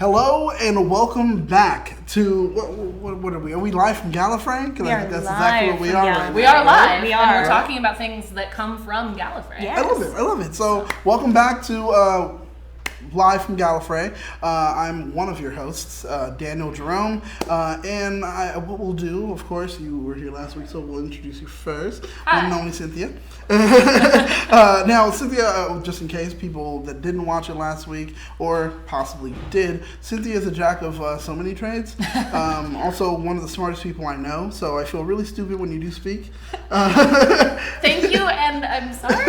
Hello and welcome back to what are we? Are we live from Gallifrey? We are that's exactly what we are right now. We are live. We and are we're talking about things that come from Gallifrey. Yes. I love it. So welcome back to live from Gallifrey. I'm one of your hosts, Daniel Jerome, and what we'll do, of course, you were here last week, so we'll introduce you first. One and only Cynthia. Now, Cynthia, just in case people that didn't watch it last week or possibly did, Cynthia is a jack of so many trades. Also, one of the smartest people I know, so I feel really stupid when you do speak. Thank you, and I'm sorry.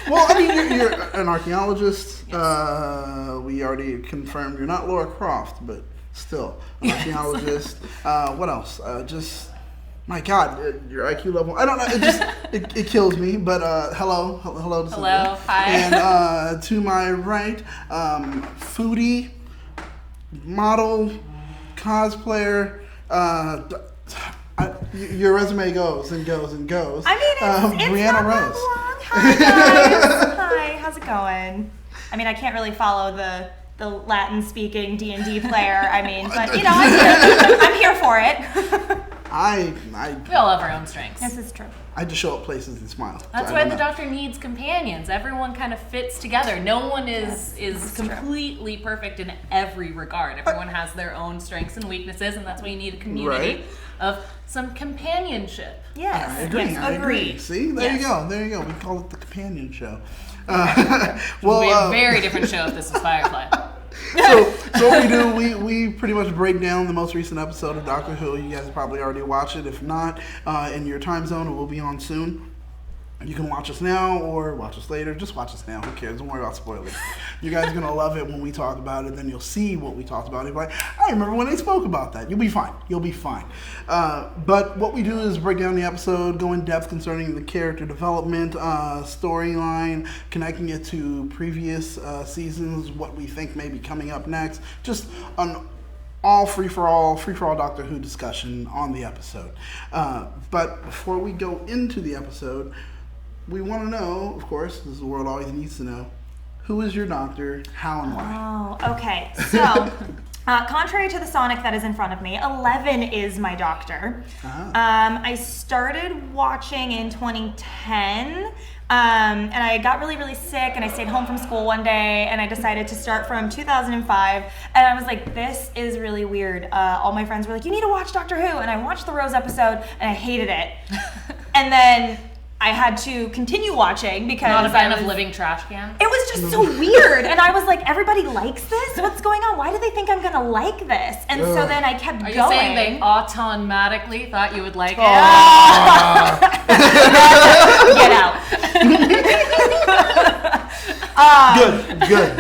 Well, I mean, you're an archaeologist. Yes. We already confirmed you're not Laura Croft, but still an archaeologist. What else? Just my God, your IQ level. I don't know. It just it kills me. But hello to Cynthia. Hello, hi. And to my right, foodie, model, cosplayer. Your resume goes and goes and goes. I mean, it's Breana not Rose. that long. Hi, guys. Hi, how's it going? I mean, I can't really follow the Latin-speaking D&D player. I mean, but, you know, I'm here for it. We all have our own strengths. This is true. I just show up places and smile. That's why the Doctor needs companions. Everyone kind of fits together. No one is completely perfect in every regard. Everyone has their own strengths and weaknesses, and that's why you need a community of some companionship. Yes. I agree. See, there you go. We call it the companion show. Well, it would be a very different show if this was Firefly. So what we do, we pretty much break down the most recent episode of Doctor Who. You guys probably already watched it. If not, in your time zone, it will be on soon. You can watch us now or watch us later. Just watch us now. Who cares? Don't worry about spoilers. You guys are going to love it when we talk about it. Then you'll see what we talked about. You'll be like, I remember when they spoke about that. You'll be fine. But what we do is break down the episode, go in depth concerning the character development, storyline, connecting it to previous seasons, what we think may be coming up next. Just an all free-for-all Doctor Who discussion on the episode. But before we go into the episode, we want to know, of course, this is the world always needs to know, who is your doctor, how and why? Oh, okay. So, contrary to the Sonic that is in front of me, 11 is my doctor. I started watching in 2010. And I got really, really sick, and I stayed home from school one day, and I decided to start from 2005, and I was like, this is really weird. All my friends were like, you need to watch Doctor Who, and I watched the Rose episode, and I hated it. And then I had to continue watching because not a fan of living trash can. It was just so weird, and I was like, everybody likes this? What's going on? Why do they think I'm gonna like this? And so then I kept going. Are you saying they automatically thought you would like it? Get out. Good.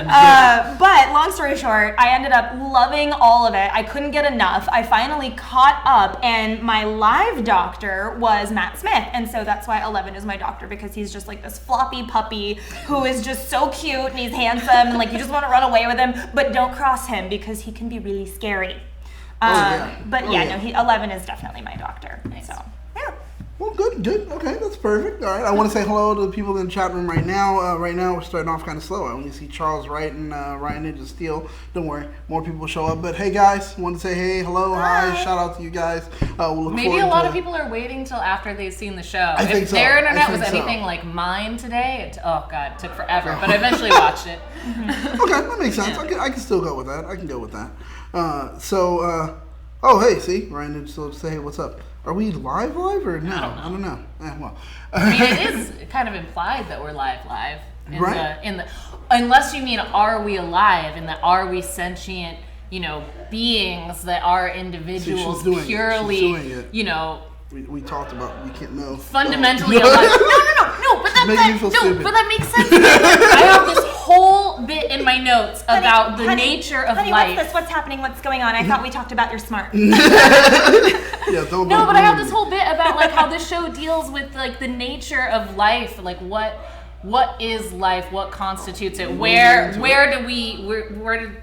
But long story short, I ended up loving all of it. I couldn't get enough. I finally caught up, and my live doctor was Matt Smith, and so that's why 11 is my doctor, because he's just like this floppy puppy who is just so cute, and he's handsome, and like you just want to run away with him, but don't cross him because he can be really scary. But 11 is definitely my doctor. Nice. So yeah. Well, good. Okay, that's perfect. All right, I want to say hello to the people in the chat room right now. Right now, we're starting off kind of slow. I only see Charles Wright and Ryan Ninja Steel. Don't worry, more people will show up. But hey, guys, want to say hey, hello, hi, shout out to you guys. We'll look Maybe a lot of people are waiting till after they've seen the show. If their internet was anything like mine today, it took forever. But I eventually watched it. Okay, that makes sense. Yeah. I can still go with that. I can go with that. Hey, see, Ryan Ninja Steel, say hey, what's up? Are we live or no? I don't know. I mean, it is kind of implied that we're live. Right. Unless you mean, are we alive? And that are we sentient, beings that are individuals purely, We talked about we can't know. Fundamentally alive. No, but that makes sense. I have this whole bit in my notes about the nature of life. What's this? What's happening? What's going on? I thought we talked about you're smart. But I have this whole bit about like how this show deals with like the nature of life, like what is life, what constitutes it, where do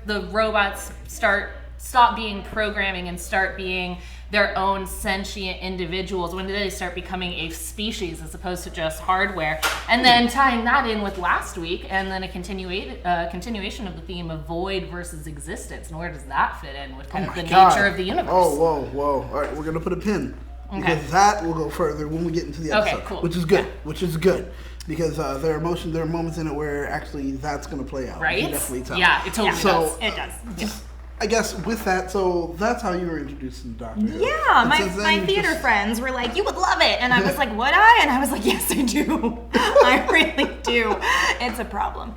the robots start stop being programming and start being their own sentient individuals? When did they start becoming a species as opposed to just hardware? And then tying that in with last week, and then a continuation of the theme of void versus existence. And where does that fit in with kind of the nature of the universe? Oh, whoa. All right, we're going to put a pin. Okay. Because that will go further when we get into the episode. Okay, cool. Which is good. Which is good. Because there are moments in it where actually that's going to play out. Right? You can definitely tell. Yeah, it totally does. It does. Just, I guess with that, so that's how you were introduced to Doctor Who. Yeah, my theater friends were like, you would love it. And I was like, would I? And I was like, yes, I do. I really do. It's a problem.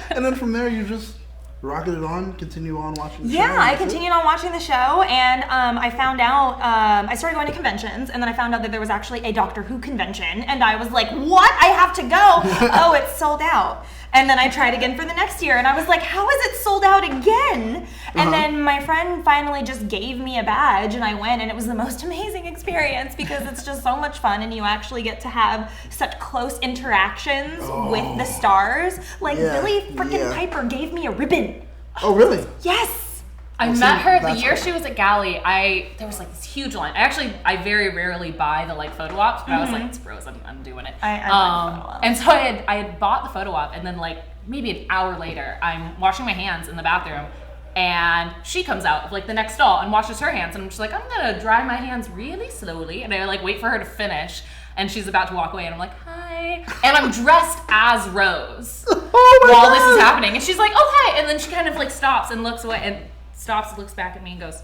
And then from there, you just rocketed on, continue on watching the show. Yeah, I continued on watching the show, and I found out, I started going to conventions, and then I found out that there was actually a Doctor Who convention, and I was like, what? I have to go. Oh, it's sold out. And then I tried again for the next year, and I was like, how is it sold out again? And then my friend finally just gave me a badge, and I went, and it was the most amazing experience because it's just so much fun, and you actually get to have such close interactions with the stars. Like, Billy freaking Piper gave me a ribbon. Oh, really? Yes. I met her the year she was at Galley. There was like this huge line. I very rarely buy the like photo ops, but I was like, it's Rose, I'm doing it. I like photo ops. And so I had bought the photo op, and then like maybe an hour later, I'm washing my hands in the bathroom, and she comes out of like the next stall and washes her hands, and I'm just like, I'm gonna dry my hands really slowly, and I like wait for her to finish, and she's about to walk away, and I'm like, hi, and I'm dressed as Rose while this is happening, and she's like, oh hi, and then she kind of like stops and looks away and looks back at me and goes,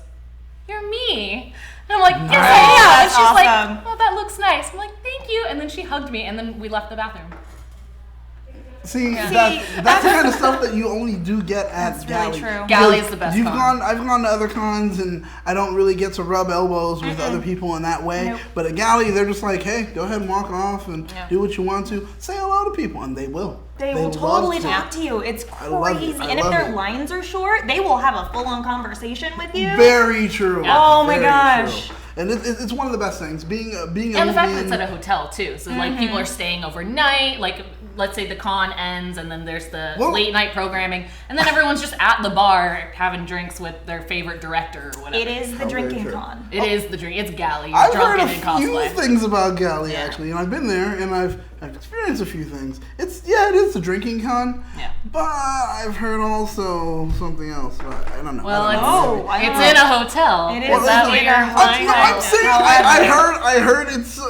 you're me. And I'm like, yes, I am. And she's like, oh, that looks nice. I'm like, thank you. And then she hugged me, and then we left the bathroom. See, that's the kind of stuff that you only do get at Galley. Really true. Galley is the best con. I've gone to other cons, and I don't really get to rub elbows with other people in that way. Nope. But at Galley, they're just like, hey, go ahead and walk off and do what you want to. Say hello to people, and they will. They will totally talk to you. It's crazy. And if their lines are short, they will have a full-on conversation with you. Very true. Yeah. Oh my gosh. True. And it's one of the best things. Being a and the fact that it's at a hotel too, so like people are staying overnight. Like let's say the con ends, and then there's the late night programming, and then everyone's just at the bar having drinks with their favorite director or whatever. It is the drinking con. It is the drink. It's Galley. I've drunk heard in a cosplay. few things about Galley actually, and I've been there, and I've experienced a few things. It is a drinking con. Yeah. But I've heard also something else. But I don't know. Well, it's in a hotel. It is. Is that what you're implying? I'm saying I heard it's.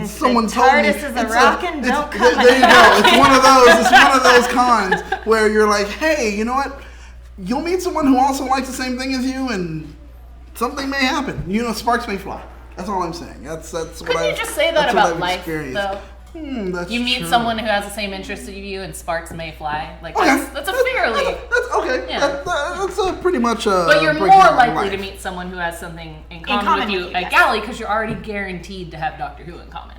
Someone told me. TARDIS is a rockin', don't come there you go. It's one of those. It's one of those cons where you're like, hey, you know what? You'll meet someone who also likes the same thing as you, and something may happen. You know, sparks may fly. That's all I'm saying. That's what Couldn't you just say that about life, though? That's you meet true. someone who has the same interests as you, and sparks may fly. Like that's a fairly. That's okay. Yeah. That's a pretty much. But you're more likely to meet someone who has something in common with you at yes. Galley because you're already guaranteed to have Doctor Who in common.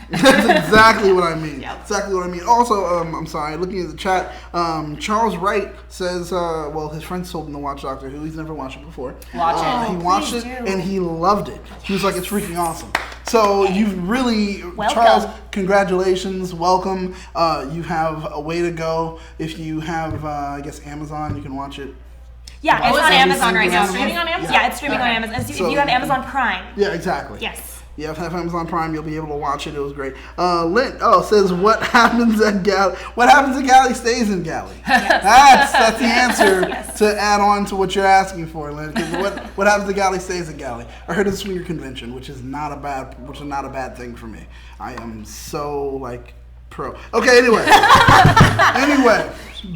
That's exactly what I mean. Yep. Exactly what I mean. Also, I'm sorry, looking at the chat, Charles Wright says, his friends told him to watch Doctor Who. He's never watched it before. Watch it. He watched it, and he loved it. He was like, it's freaking awesome. So you've really, Charles, congratulations, welcome. You have a way to go. If you have, I guess, Amazon, you can watch it. Yeah, it's on Amazon right now. Streaming on Amazon? Yeah, it's streaming on Amazon. If you have Amazon Prime. Yeah, exactly. Yes. Yeah, if you have Amazon Prime, you'll be able to watch it. It was great. Lynn, says what happens at Galley? What happens at Galley stays in Galley. That's the answer to add on to what you're asking for, Lynn. Because what happens at Galley stays at Galley. I heard it's a swinger convention, which is not a bad thing for me. I am so pro. Okay, anyway,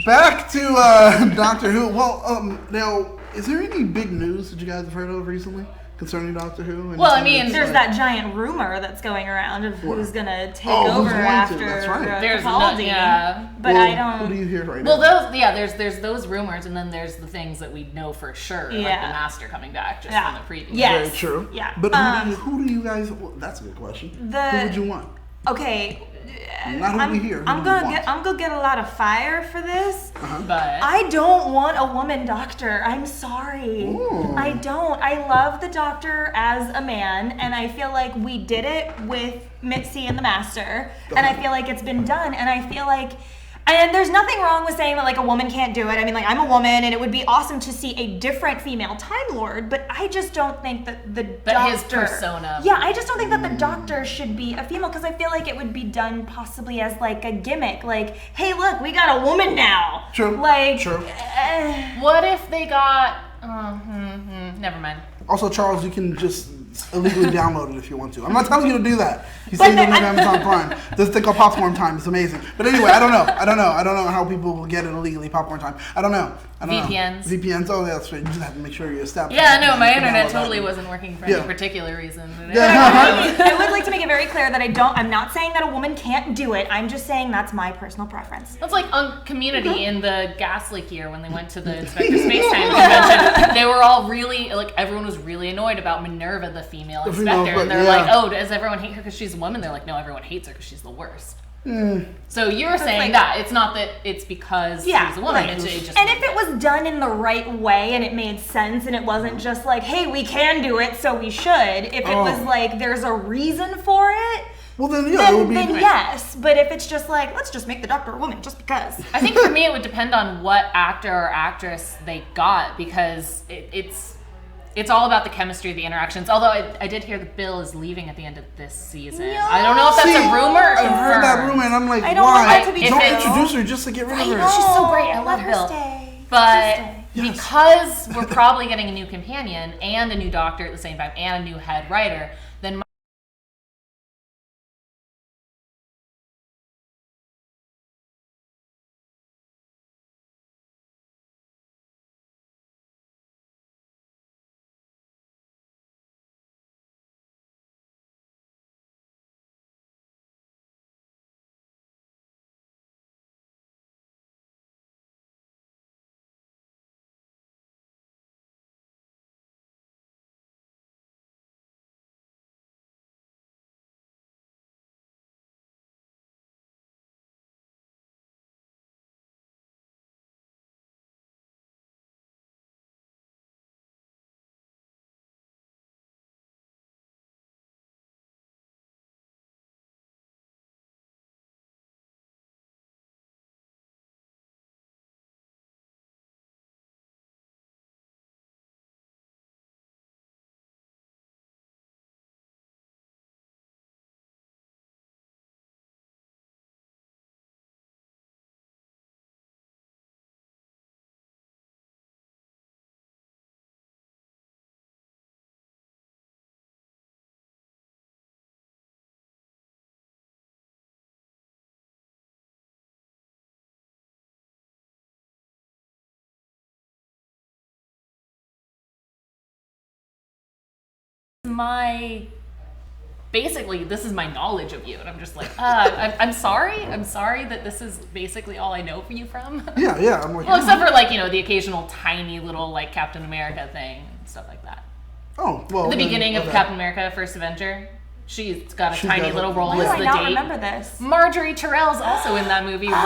back to Doctor Who. Well, now, is there any big news that you guys have heard of recently concerning Doctor Who? Well, I mean, there's that giant rumor that's going around of who's gonna take over after That's right. There's Capaldi. But I don't. Who do you hear right now? Well, there's those rumors, and then there's the things that we know for sure, like the Master coming back just from the preview. Yes. Very true. Yeah. But who do you guys? Well, that's a good question. Who would you want? Okay. Not who we hear. I'm gonna get a lot of fire for this. But I don't want a woman doctor. I'm sorry. Ooh. I don't. I love the Doctor as a man, and I feel like we did it with Mitzi and the Master, and I feel like it's been done, and I feel like And there's nothing wrong with saying that like a woman can't do it. I mean, like I'm a woman, and it would be awesome to see a different female Time Lord. But I just don't think that the doctor, his persona. Yeah, I just don't think that the doctor should be a female because I feel like it would be done possibly as like a gimmick. Like, hey, look, we got a woman now. True. Like, True. What if they got? Never mind. Also, Charles, you can just illegally download it if you want to. I'm not telling you to do that. You say you don't have Amazon Prime. This thing called Popcorn Time is amazing. But anyway, I don't know how people will get it illegally. Popcorn Time. I don't know. VPNs. VPNs. Oh, that's right. You just have to make sure you're established. Yeah, no, my internet totally wasn't working for any particular reason. I would like to make it very clear that I'm not saying that a woman can't do it. I'm just saying that's my personal preference. That's like on Community in the gas leak year when they went to the Inspector Spacetime convention. They were all really, like, everyone was really annoyed about Minerva, the female inspector. And they're like, oh, does everyone hate her because she's a woman? They're like, no, everyone hates her because she's the worst. So you're saying that it's not that it's because she's a woman. Right. It's just and if it was done in the right way and it made sense and it wasn't just like, hey, we can do it, so we should. If it was like, there's a reason for it, well, then it would be yes. But if it's just like, let's just make the doctor a woman just because. I think for me it would depend on what actor or actress they got because it's all about the chemistry, the interactions. Although I did hear that Bill is leaving at the end of this season. No. I don't know if that's a rumor or I heard that rumor, and I'm like, I don't want why? that to be Don't true. introduce her just to get rid of her. She's so great. I love Let her Bill. stay. But Yes. because we're probably getting a new companion and a new doctor at the same time and a new head writer, then basically this is my knowledge of you, and I'm just like, I'm sorry that this is basically all I know for you from. Yeah. I'm like, well, except for like the occasional tiny little like Captain America thing and stuff like that. Oh, well. At the beginning of Captain America: First Avenger, she's got a tiny little role Why do as I the not date. remember this? Marjorie Terrell's also in that movie randomly.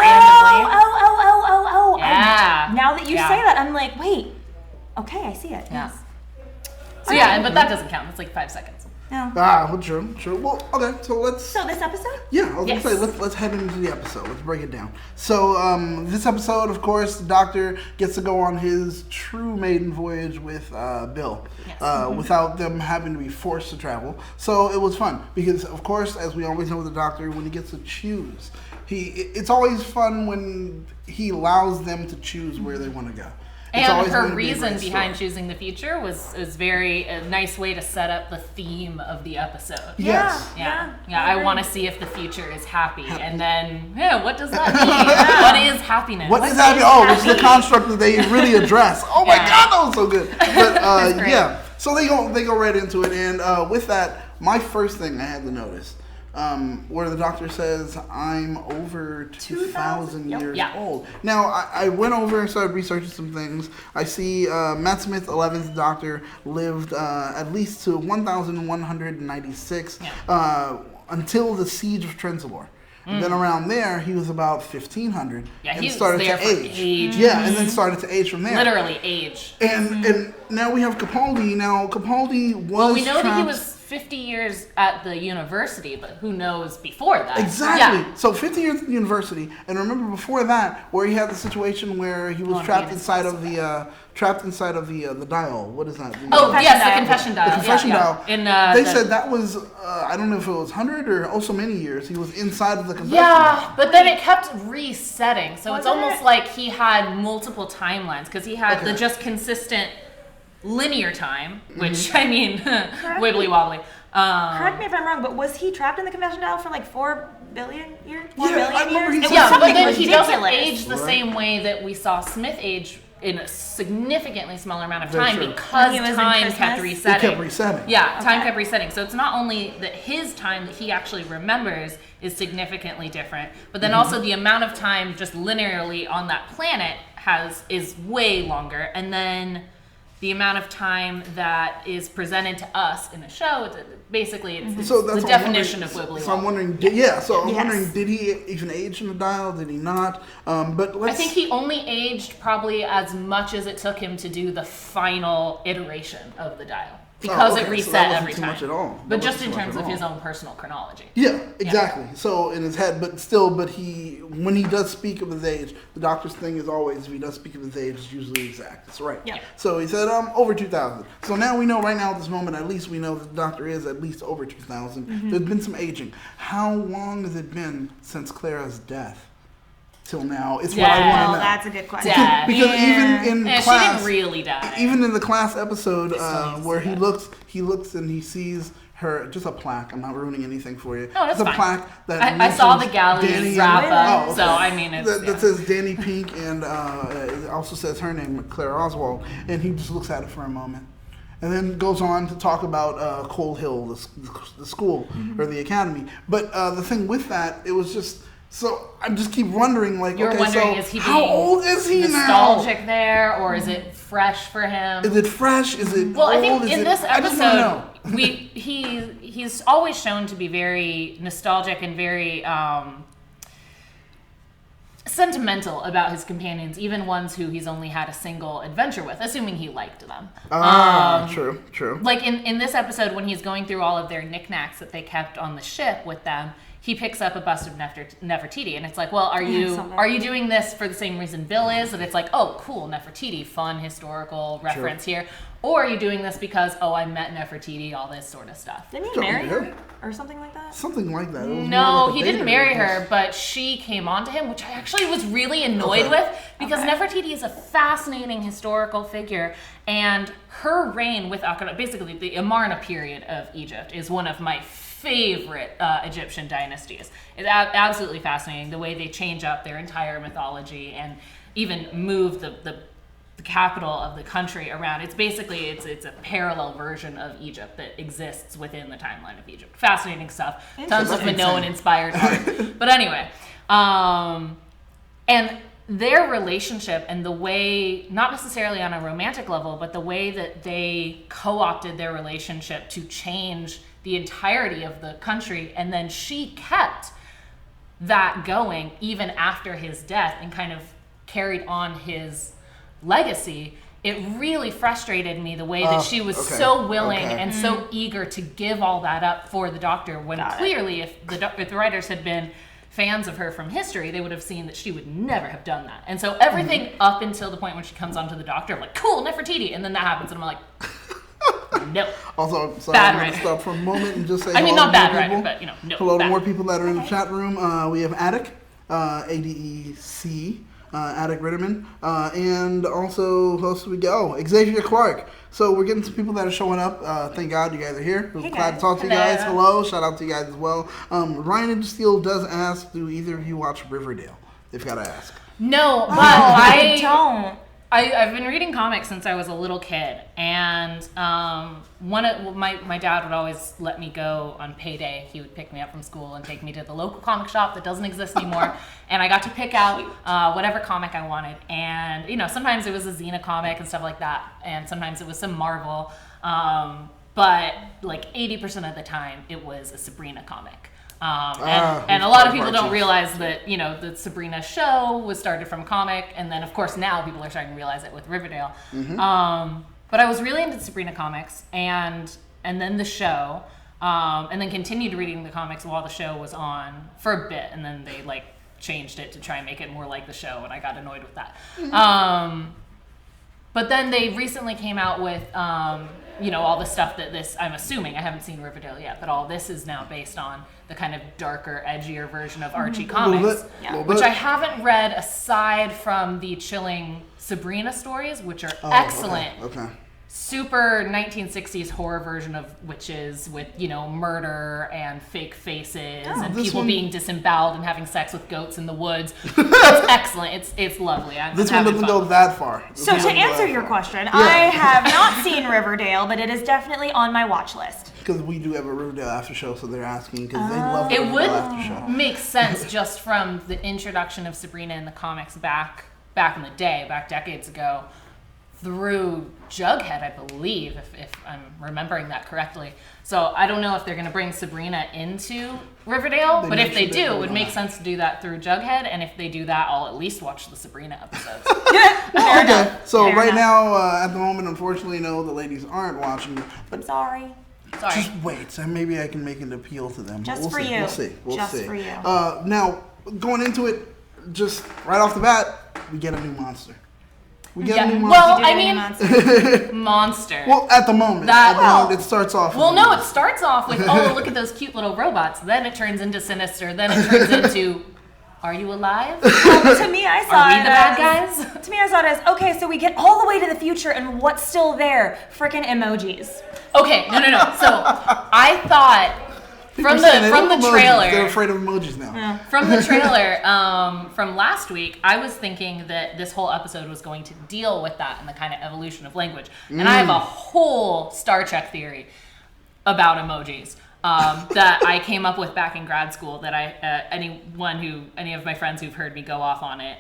Oh. Yeah. Now that you say that, I'm like, wait. Okay, I see it. Yeah. Yes. So yeah, but that doesn't count. It's like 5 seconds. No. Well, true. Well, okay, so let's... So this episode? Yeah, I was going to say, let's head into the episode. Let's break it down. So, this episode, of course, the Doctor gets to go on his true maiden voyage with Bill. Yes. Without them having to be forced to travel. So, it was fun. Because, of course, as we always know with the Doctor, when he gets to choose, it's always fun when he allows them to choose where they want to go. And her reason behind choosing the future was a nice way to set up the theme of the episode. Yes. Yeah. I want to see if the future is happy. And then, what does that mean? What is happiness? What is happy? Oh, it's the construct that they really address. Oh my God, that was so good. But yeah, so they go right into it. And with that, my first thing I had to notice, where the Doctor says, I'm over 2,000 years old. Now, I went over and started researching some things. I see Matt Smith, 11th Doctor, lived at least to 1,196 until the Siege of Trenzalore. And then around there, he was about 1,500. Yeah, and he was started there to for age. age. Yeah, and then started to age from there. Literally age. And now we have Capaldi. Now, Capaldi was Well, we know that he trapped was 50 years at the university, but who knows before that? Exactly. Yeah. So 50 years at the university, and remember before that, where he had the situation where he was trapped inside of the dial. What is that? The confession dial. The confession dial. They Yeah. said that was I don't know if it was 100 or also many years. He was inside of the confession Yeah, dial. but then it kept resetting. So Was it's almost it? like he had multiple timelines because he had the just consistent linear time, which I mean, wibbly wobbly. Correct me if I'm wrong, but was he trapped in the confession dial for like 4 billion years? 4 Yeah, million I remember years? he It said was Yeah, but something then he doesn't ridiculous. age the same way that we saw Smith age in a significantly smaller amount of Very time true. because When he was in time Christmas? kept It resetting. kept resetting. Yeah, time Okay. kept resetting. So it's not only that his time that he actually remembers is significantly different, but then also the amount of time just linearly on that planet is way longer, and then the amount of time that is presented to us in the show, it's So that's the what I'm definition of wondering. wibbly So I'm wobbly. wondering, So I'm Yes. wondering, did he even age in the dial? Did he not? But I let's. think he only aged probably as much as it took him to do the final iteration of the dial. Because okay, it so reset that wasn't every too time. much at all. That But just wasn't in too much terms at of his all. own personal chronology. Yeah, exactly. So in his head, but when he does speak of his age, the doctor's thing is always, if he does speak of his age, it's usually exact. That's right. Yeah. So he said over 2,000. So now we know right now at this moment, at least we know that the doctor is at least over 2,000. There's been some aging. How long has it been since Clara's death till now? It's what I want to Oh, know. that's a good question. Dad. Because Yeah. even in Yeah, class, she didn't really die. even in the class episode still needs where to he die. looks and he sees her, just a plaque. I'm not ruining anything for you. No, that's just a fine. plaque that I saw the mentions galleys Danny wrap and- up, oh, so okay. I mean, it's that says Danny Pink, and it also says her name, Claire Oswald, and he just looks at it for a moment. And then goes on to talk about Coal Hill, the school, or the academy. But the thing with that, it was just, so I just keep wondering, like, You're okay, wondering, so is he how being old is he now? nostalgic there, or is it fresh for him? Is it fresh? Is it Well, old? I think Is in it, this I just wanna know. episode, he's always shown to be very nostalgic and very sentimental about his companions, even ones who he's only had a single adventure with, assuming he liked them. True. Like in this episode, when he's going through all of their knickknacks that they kept on the ship with them, he picks up a bust of Nefertiti, and it's like, well, are you doing this for the same reason Bill is? That it's like, oh, cool, Nefertiti, fun historical reference here. Or are you doing this because, oh, I met Nefertiti, all this sort of stuff? Didn't he Something marry good. her or something like that? Something like that. It was more No, like a he date didn't or marry something. her, but she came on to him, which I actually was really annoyed Okay. with because Okay. Nefertiti is a fascinating historical figure, and her reign with Akhenaten, basically the Amarna period of Egypt, is one of my favorite Egyptian dynasties. It's absolutely fascinating the way they change up their entire mythology and even move the capital of the country around. It's basically it's a parallel version of Egypt that exists within the timeline of Egypt. Fascinating stuff. Tons of Interesting. Minoan inspired art. But anyway, and their relationship and the way, not necessarily on a romantic level, but the way that they co-opted their relationship to change the entirety of the country, and then she kept that going even after his death and kind of carried on his legacy. It really frustrated me the way that she was okay, so willing okay. and so eager to give all that up for the Doctor, when Got it. clearly if the writers had been fans of her from history, they would have seen that she would never have done that. And so everything up until the point when she comes onto the Doctor, I'm like, cool, Nefertiti, and then that happens and I'm like, no. Also, sorry, Bad I'm going to writer. stop for a moment and just say I mean, hello not to bad more writer, people. but, no. Hello to bad. more people that are in the chat room. We have Attic, ADEC, Attic Ritterman, and also who else do we go? Xavier Clark. So we're getting some people that are showing up. Thank God you guys are here. Hey, Glad to guys. talk to you guys. Hello. Hello. Shout out to you guys as well. Ryan Steele does ask, do either of you watch Riverdale? They've got to ask. No, but I don't. I've been reading comics since I was a little kid, and my dad would always let me go on payday. He would pick me up from school and take me to the local comic shop that doesn't exist anymore, and I got to pick out whatever comic I wanted. And sometimes it was a Xena comic and stuff like that, and sometimes it was some Marvel, but like 80% of the time it was a Sabrina comic. And a lot of people don't realize that, the Sabrina show was started from a comic, and then of course now people are starting to realize it with Riverdale. But I was really into Sabrina comics, and then the show. and then continued reading the comics while the show was on for a bit, and then they like changed it to try and make it more like the show, and I got annoyed with that. But then they recently came out with, all the stuff that this, I'm assuming, I haven't seen Riverdale yet, but all this is now based on the kind of darker, edgier version of Archie comics, which I haven't read aside from the chilling Sabrina stories, which are excellent. Okay. Super 1960s horror version of witches with, murder and fake faces and people being disemboweled and having sex with goats in the woods. It's excellent. It's lovely. This one doesn't go that far. So to answer your question, I have not seen Riverdale, but it is definitely on my watch list. Because we do have a Riverdale after show, so they're asking because they love the Riverdale after show. It would make sense just from the introduction of Sabrina in the comics back in the day, back decades ago, through Jughead, I believe, if I'm remembering that correctly. So I don't know if they're going to bring Sabrina into Riverdale, but if they do, it would make sense to do that through Jughead, and if they do that, I'll at least watch the Sabrina episodes. Okay, so right now, at the moment, unfortunately, no, the ladies aren't watching, but Sorry. Just wait, and maybe I can make an appeal to them. Just for you. We'll see. Just for you. Now, going into it, just right off the bat, we get a new monster. We get a new monster. Well, I mean, monster. Well, at the moment, it starts off. Well, no, it starts off with, oh, look at those cute little robots. Then it turns into Sinister. Then it turns into, are you alive? To me, I saw Are we it the bad guys? To me, I saw it as, okay, so we get all the way to the future, and what's still there? Frickin' emojis. Okay, no. So I thought from the trailer, they're afraid of emojis now. Yeah. From the trailer from last week, I was thinking that this whole episode was going to deal with that and the kind of evolution of language. And I have a whole Star Trek theory about emojis that I came up with back in grad school. That any of my friends who've heard me go off on it,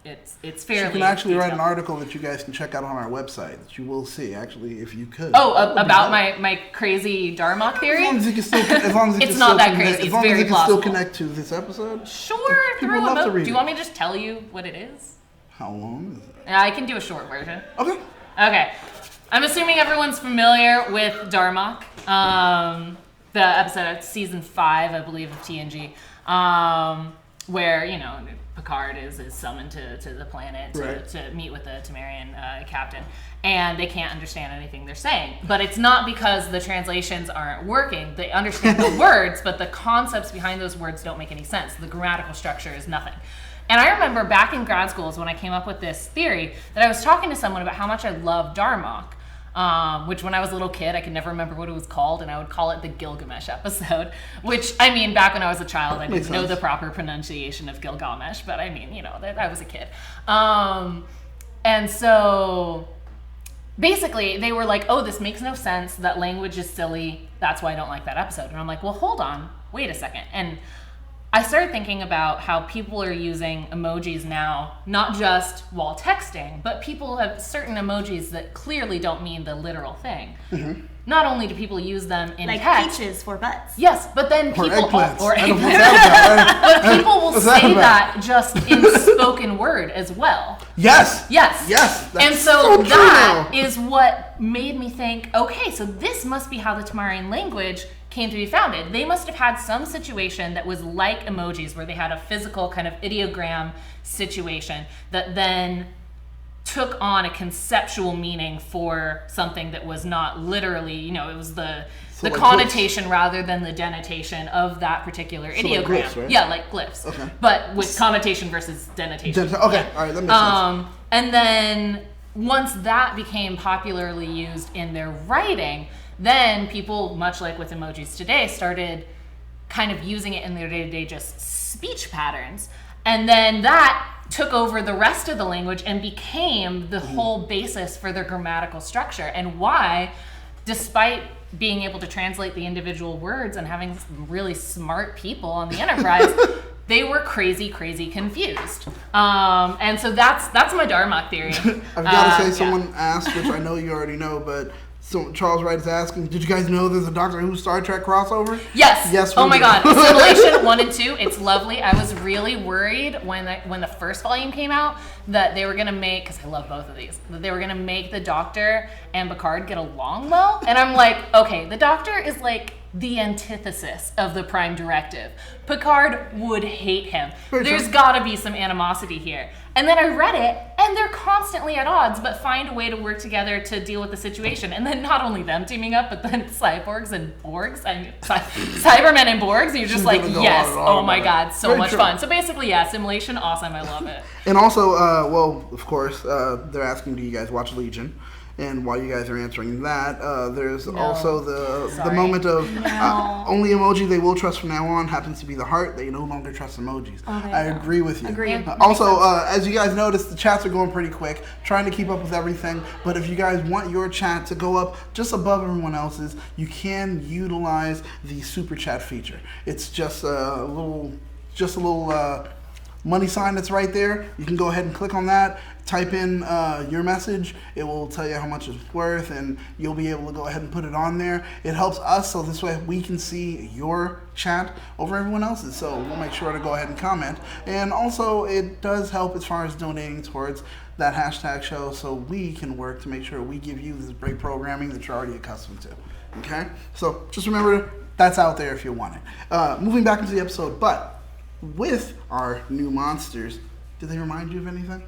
it's fairly. You can actually write an article that you guys can check out on our website that you will see. Actually, if you could. Oh, about my crazy Darmok theory. As long as you can still, as long as it's not that crazy. It's very plausible. Still connect to this episode. Sure. Do you want me to just tell you what it is? How long is it? I can do a short version. Okay. I'm assuming everyone's familiar with Darmok. The episode, season 5, I believe, of TNG, where, Picard is summoned to the planet to meet with the Temerian captain, and they can't understand anything they're saying. But it's not because the translations aren't working. They understand the words, but the concepts behind those words don't make any sense. The grammatical structure is nothing. And I remember back in grad school is when I came up with this theory that I was talking to someone about how much I love Darmok. Which when I was a little kid, I could never remember what it was called, and I would call it the Gilgamesh episode, which, I mean, back when I was a child, I didn't know the proper pronunciation of Gilgamesh, but I mean, I was a kid. And so, basically, they were like, oh, this makes no sense, that language is silly, that's why I don't like that episode. And I'm like, well, hold on, wait a second. And I started thinking about how people are using emojis now, not just while texting, but people have certain emojis that clearly don't mean the literal thing. Mm-hmm. Not only do people use them in text. Like peaches for butts. Yes, but then people... Or eggplants. But people will say that just in spoken word as well. Yes. And so that is what made me think, okay, so this must be how the Temerian language came to be founded. They must have had some situation that was like emojis, where they had a physical kind of ideogram situation that then took on a conceptual meaning for something that was not literally, it was the like connotation glyphs, rather than the denotation of that particular ideogram. Like glyphs, right? Yeah, like glyphs. Okay. But with connotation versus denotation. Okay, all right, that makes sense. And then once that became popularly used in their writing, then people, much like with emojis today, started kind of using it in their day-to-day just speech patterns. And then that took over the rest of the language and became the whole basis for their grammatical structure, and why, despite being able to translate the individual words and having really smart people on the Enterprise, they were crazy confused. And so that's my Darmok theory. I've got to say, someone asked, which I know you already know, but so Charles Wright is asking, did you guys know there's a Doctor Who Star Trek crossover? Yes. Oh my God. Assimilation 1 and 2. It's lovely. I was really worried when the first volume came out that they were going to make, because I love both of these, that they were going to make the Doctor and Picard get along well. And I'm like, okay, the Doctor is like the antithesis of the Prime Directive. Picard would hate him. Very There's true. got to be some animosity here. And then I read it, and they're constantly at odds, but find a way to work together to deal with the situation. And then not only them teaming up, but then cyborgs and Borgs, Cybermen and Borgs. And you're just like, yes, oh my God, so Very much true. fun. So basically, yeah, simulation, awesome, I love it. And also, well, of course, they're asking, do you guys watch Legion? And while you guys are answering that, there's also the Sorry. moment of only emoji they will trust from now on happens to be the heart. They no longer trust emojis. I agree with you. Agreed. Also, as you guys noticed, the chats are going pretty quick, trying to keep up with everything. But if you guys want your chat to go up just above everyone else's, you can utilize the super chat feature. It's just a little money sign that's right there. You can go ahead and click on that, type in your message. It will tell you how much it's worth, and you'll be able to go ahead and put it on there. It helps us, so this way we can see your chat over everyone else's. So we'll make sure to go ahead and comment. And also, it does help as far as donating towards that hashtag show, so we can work to make sure we give you this great programming that you're already accustomed to. Okay? So just remember, that's out there if you want it. Moving back into the episode, but with our new monsters, do they remind you of anything?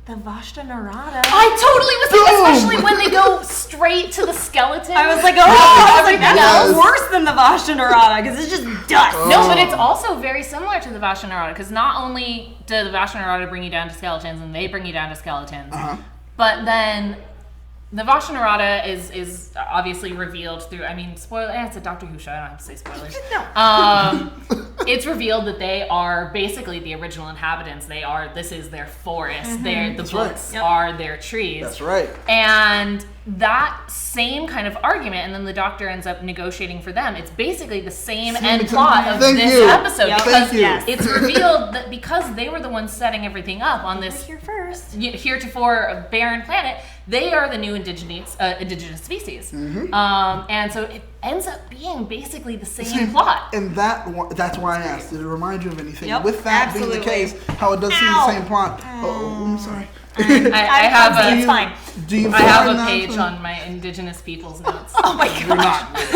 The Vashta Nerada. I totally was thinking, Boom! especially when they go straight to the skeleton. I was like, that's Yes. worse than the Vashta Nerada because it's just dust. No, but it's also very similar to the Vashta Nerada, because not only do the Vashta Nerada bring you down to skeletons, and they bring you down to skeletons, but then the Vashta Nerada is obviously revealed through, I mean, it's a Doctor Who show, I don't have to say spoilers. It's revealed that they are basically the original inhabitants. This is their forest. The books are their trees. That's right. And that same kind of argument, and then the Doctor ends up negotiating for them. It's basically the same end plot of this episode. Yep. Because Thank you. it's revealed that because they were the ones setting everything up on this Here first. heretofore barren planet, they are the new indigenous species. And so it ends up being basically the same plot. And that's why I asked, did it remind you of anything? Yep, With that being the absolutely. case, how it does seem the same plot. Oh, I'm sorry. I have It's fine. Do you I have find a that page to- on my indigenous people's notes. Oh my You're gosh.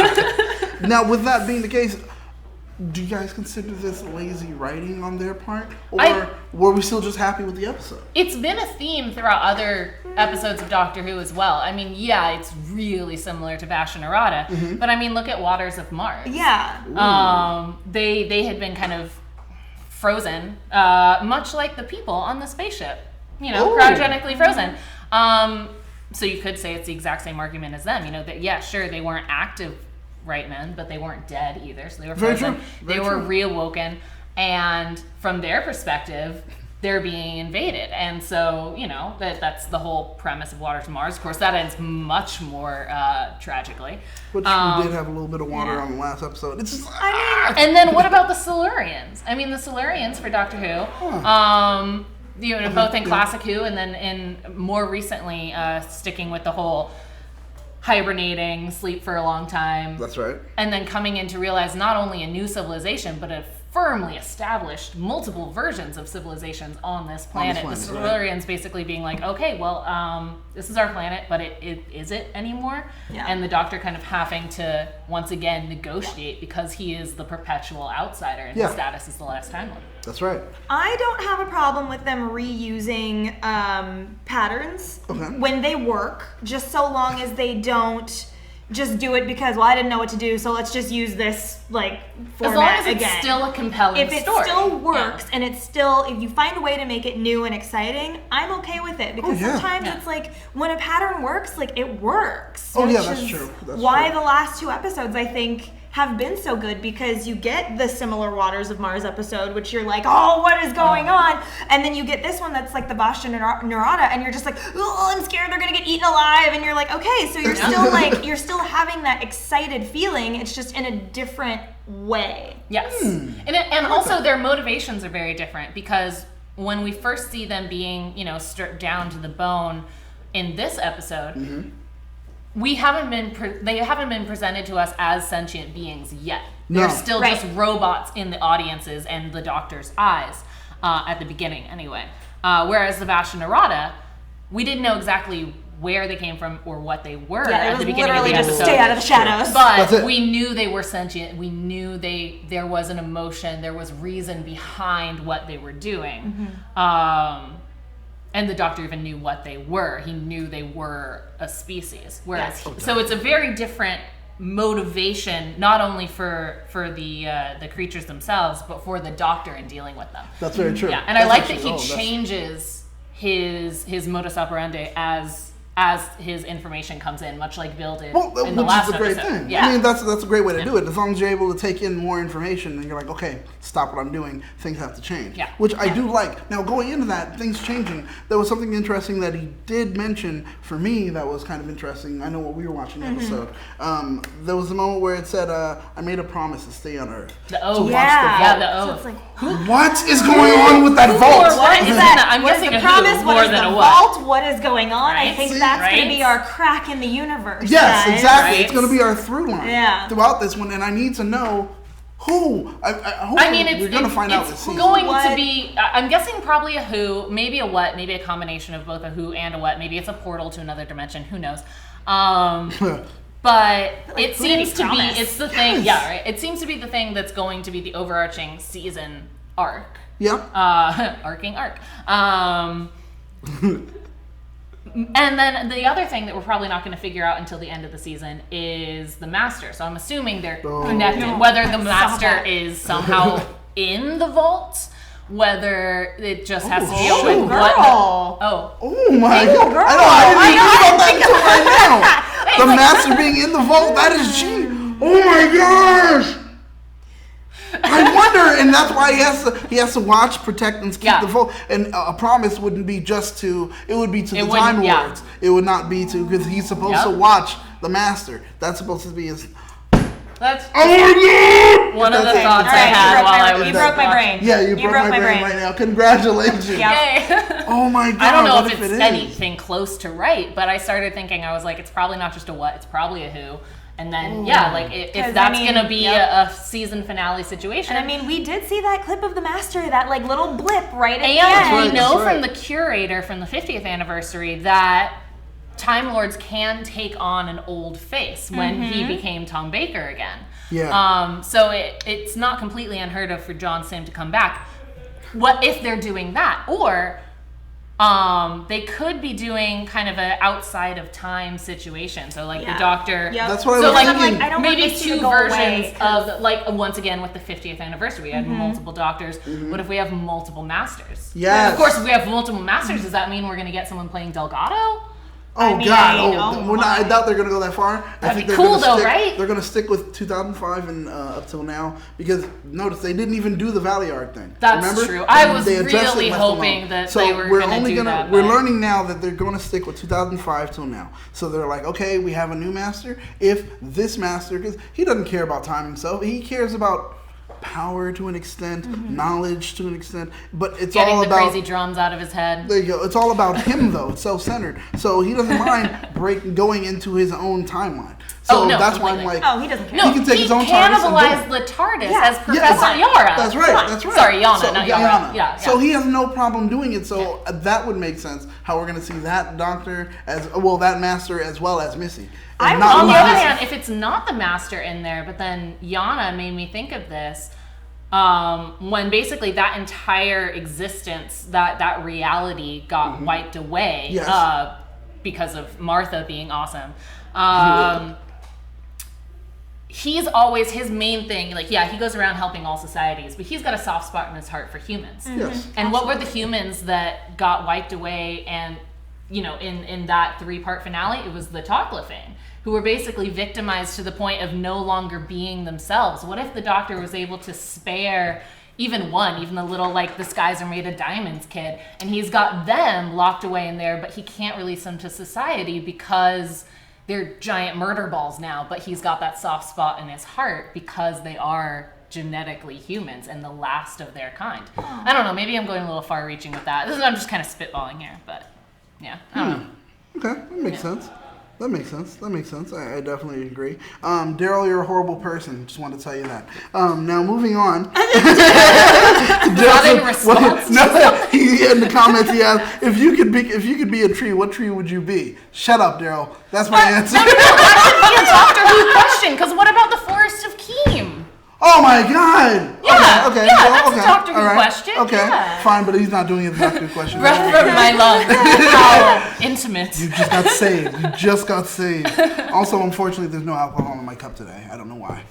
not. Now, with that being the case, do you guys consider this lazy writing on their part? Or were we still just happy with the episode? It's been a theme throughout other episodes of Doctor Who as well. I mean, yeah, it's really similar to Vashta Nerada, but I mean, look at Waters of Mars. Yeah. They had been kind of frozen, much like the people on the spaceship. Cryogenically frozen. So you could say it's the exact same argument as them. That yeah, sure, they weren't active right men, but they weren't dead either. So they were Very frozen. true. They were reawoken, and from their perspective, they're being invaded. And so that's the whole premise of Waters of Mars. Of course, that ends much more tragically. Which we did have a little bit of water on the last episode. It's just, And then what about the Silurians? I mean, the Silurians for Doctor Who, both in Classic Who and then in more recently sticking with the whole hibernating, sleep for a long time. that's right. And then coming in to realize not only a new civilization, but a firmly established multiple versions of civilizations on this planet. The Silurians basically being like, okay, well, this is our planet, but is it anymore? Yeah. And the Doctor kind of having to once again negotiate because he is the perpetual outsider and his status is the last Time Lord. That's right. I don't have a problem with them reusing patterns when they work, just so long as they don't just do it because, well, I didn't know what to do, so let's just use this format as long as it's again. still a compelling If it story. still works and it's still, if you find a way to make it new and exciting, I'm okay with it because sometimes it's like when a pattern works, it works. Oh, yeah, which that's is true. That's why true. the last two episodes, I think, have been so good because you get the similar Waters of Mars episode, which you're like, oh, what is going on? And then you get this one that's like the Vashta Nerada, and you're just like, oh, I'm scared they're gonna get eaten alive. And you're like, okay, so you're still you're still having that excited feeling. It's just in a different way. Yes. And also their motivations are very different because when we first see them being, stripped down to the bone in this episode, they haven't been presented to us as sentient beings yet. They're still just robots in the audiences and the Doctor's eyes at the beginning anyway. Whereas the Vashta Nerada, we didn't know exactly where they came from or what they were Yeah, it at was the beginning of literally the just episode. stay out of the shadows. But we knew they were sentient. We knew there was an emotion. There was reason behind what they were doing. And the Doctor even knew what they were. He knew they were a species. Whereas, so it's a very different motivation, not only for the creatures themselves, but for the Doctor in dealing with them. That's very true. Yeah, and I like that he changes his modus operandi as his information comes in, much like Bill did in the last episode. Which is a great thing. Yeah. I mean, that's a great way to do it. As long as you're able to take in more information and you're like, okay, stop what I'm doing, things have to change. Yeah. Which I do like. Now, going into that, things changing, there was something interesting that he did mention for me that was kind of interesting. I know what we were watching the episode. There was a moment where it said, I made a promise to stay on Earth. The oath. To watch Yeah, the the vault. oath. So it's like, What is going on with that vault? Or what is that? I'm what is guessing the a promise? who what more is than the a what. vault? What is going on? I Right? think See? that's going to Right? be our crack in the universe. Yes, guys. exactly. Right? It's going to be our through line Yeah. throughout this one, and I need to know who. I mean, we're going to find out this it's season. going to What? be. I'm guessing probably a who, maybe a what, maybe a combination of both a who and a what. Maybe it's a portal to another dimension. Who knows? But it seems to be. promise. It's the thing. Yeah, right. It seems to be the thing that's going to be the overarching season arc. Yep. Arcing arc. And then the other thing that we're probably not going to figure out until the end of the season is the Master. So I'm assuming they're connected. No, Whether the stop Master that. is somehow in the vault, whether it just has to be Oh, a girl. Oh. Oh my Single god! girl. I didn't even think about that until right now. The Master being in the vault, that is genius. Oh my gosh! I wonder, and that's why he has to watch, protect, and keep the vault. And a promise wouldn't be just to. It would be to the Time Lords. It would not be to, because he's supposed to watch the Master. That's supposed to be his. That's Oh my god! one of the That's it. thoughts I All right, had while I was you broke my watching. brain. Yeah, you broke my brain right now. Congratulations. Yay. Oh my god! I don't know what if it it's is? anything close to right, but I started thinking, I was like, it's probably not just a what, it's probably a who. And then, if 'Cause, that's I mean, going to be a season finale situation. And I mean, we did see that clip of the Master, that like little blip right at the and end. we know that's right. from the curator from the 50th anniversary that Time Lords can take on an old face when he became Tom Baker again. Yeah. So it's not completely unheard of for John Sim to come back. What if they're doing that? Or they could be doing kind of a outside of time situation. So like the Doctor. Yep. That's what I So was like, thinking. I don't want maybe this to two go versions away, of like once again with the 50th anniversary, we had multiple Doctors. What if we have multiple Masters? Yes. Of course, if we have multiple Masters, does that mean we're going to get someone playing Delgado? Oh I mean, god! I doubt they're gonna go that far. I That'd think be they're cool, gonna though, stick, right? They're gonna stick with 2005 and up till now, because notice they didn't even do the Valleyard thing. That's Remember? true. I was They addressed it really and left it hoping alone. that so they were we're gonna only do that, We're but- learning now that they're gonna stick with 2005 till now. So they're like, okay, we have a new Master. If this Master, because he doesn't care about time himself, he cares about power to an extent, knowledge to an extent, but it's Getting all the about crazy drums out of his head. there you go. It's all about him, though. It's self-centered. So he doesn't mind going into his own timeline. So that's why I'm completely. like, Oh, he doesn't care. No, he can take his own TARDIS cannibalized and do the TARDIS Yeah. as Professor Yara. That's right. Come on. That's right. Sorry, Yana, So, not Yara. Yeah. So he has no problem doing it. So that would make sense. How we're going to see that Doctor that Master as well as Missy. And not On the lose other Missy. hand, if it's not the Master in there, but then Yana made me think of this. When basically that entire existence, that reality got wiped away Yes. because of Martha being awesome. He's always, his main thing, like, he goes around helping all societies, but he's got a soft spot in his heart for humans. Yes. And what were the humans that got wiped away? And, in that 3-part finale, it was the Toclifane, who were basically victimized to the point of no longer being themselves. What if the Doctor was able to spare even the little, like, the skies are made of diamonds kid, and he's got them locked away in there, but he can't release them to society because they're giant murder balls now, but he's got that soft spot in his heart because they are genetically humans and the last of their kind. I don't know, maybe I'm going a little far reaching with that. I'm just kind of spitballing here, but yeah, I don't know. Okay, that makes sense. That makes sense. I definitely agree. Daryl, you're a horrible person. Just wanted to tell you that. Now, moving on. Not in response. No, he in the comments, he asked, if you could be a tree, what tree would you be? Shut up, Daryl. That's my answer. No, that could be a Doctor Who question. Because what about the Forest of Keem? Oh my God! Yeah, okay. yeah, Well, that's okay. a Doctor Who All right. question. Okay, Yeah. fine, but he's not doing his Doctor Who question. Breath from my lungs. How intimate. You just got saved. Also, unfortunately, there's no alcohol in my cup today. I don't know why.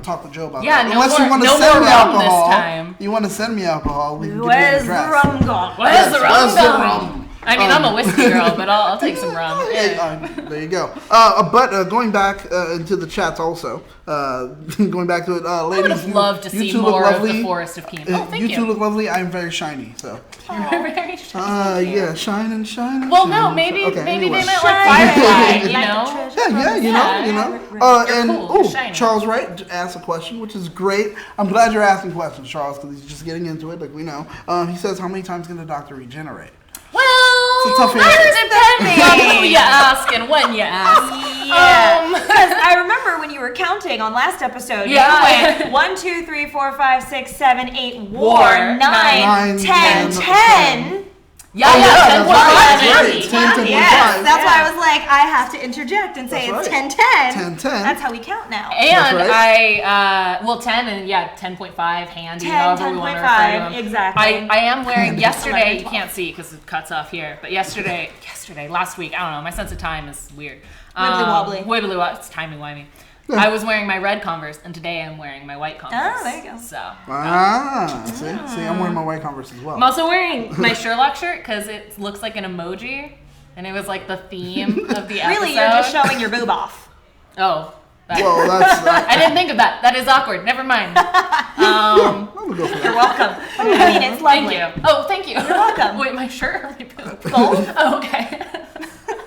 Talk to Joe about Yeah, that. no Unless more- you want to no send more me rum this alcohol. time. You want to send me alcohol? We can Where's give the you an address. rum gone? Where's the rum Where's the going? rum? I mean, I'm a whiskey girl, but I'll take some rum. Yeah. There you go. But going back into the chats also, going back to it, I ladies. would have loved to you see two look more of lovely. the Forest of Keem. Oh, thank you. You two look lovely. I'm very shiny, so. You're very shiny. Yeah, shine. Well, no, maybe Okay, maybe anyway. they meant like Firefly, you know? Yeah, you know. You're And cool, you're shiny. Charles Wright asked a question, which is great. I'm glad you're asking questions, Charles, because he's just getting into it, like we know. He says, how many times can the Doctor regenerate? Well, It's a tough depending on who you ask and when you ask. Yeah, because I remember when you were counting on last episode, Yeah. you went 1, 2, 3, 4, 5, 6, 7, 8, War, 9, 9, 10, 10. 10. Yeah, Oh, yeah, yeah, that's right, yeah, that's right. It's 10, 10, Yes, 5. that's why I was like, I have to interject and say That's it's right. 10, 10. 10, 10. That's how we count now. And That's I, 10 and 10.5 handy, 10, however we want to refer to them. 10.5, exactly. I am wearing, yesterday, 11, you 12. can't see because it cuts off here, but yesterday, last week, I don't know, my sense of time is weird. Wibbly-wobbly. Wibbly-wobbly, it's timey-wimey. I was wearing my red Converse, and today I'm wearing my white Converse. Oh, there you go. So. See, I'm wearing my white Converse as well. I'm also wearing my Sherlock shirt because it looks like an emoji, and it was like the theme of the episode. Really, you're just showing your boob off. Oh. That. Well, that's. I didn't think of that. That is awkward. Never mind. I'm gonna go for You're that. welcome. I mean, it's lovely. Thank you. Oh, thank you. You're welcome. Wait, my shirt or my boob? Both. Oh, okay.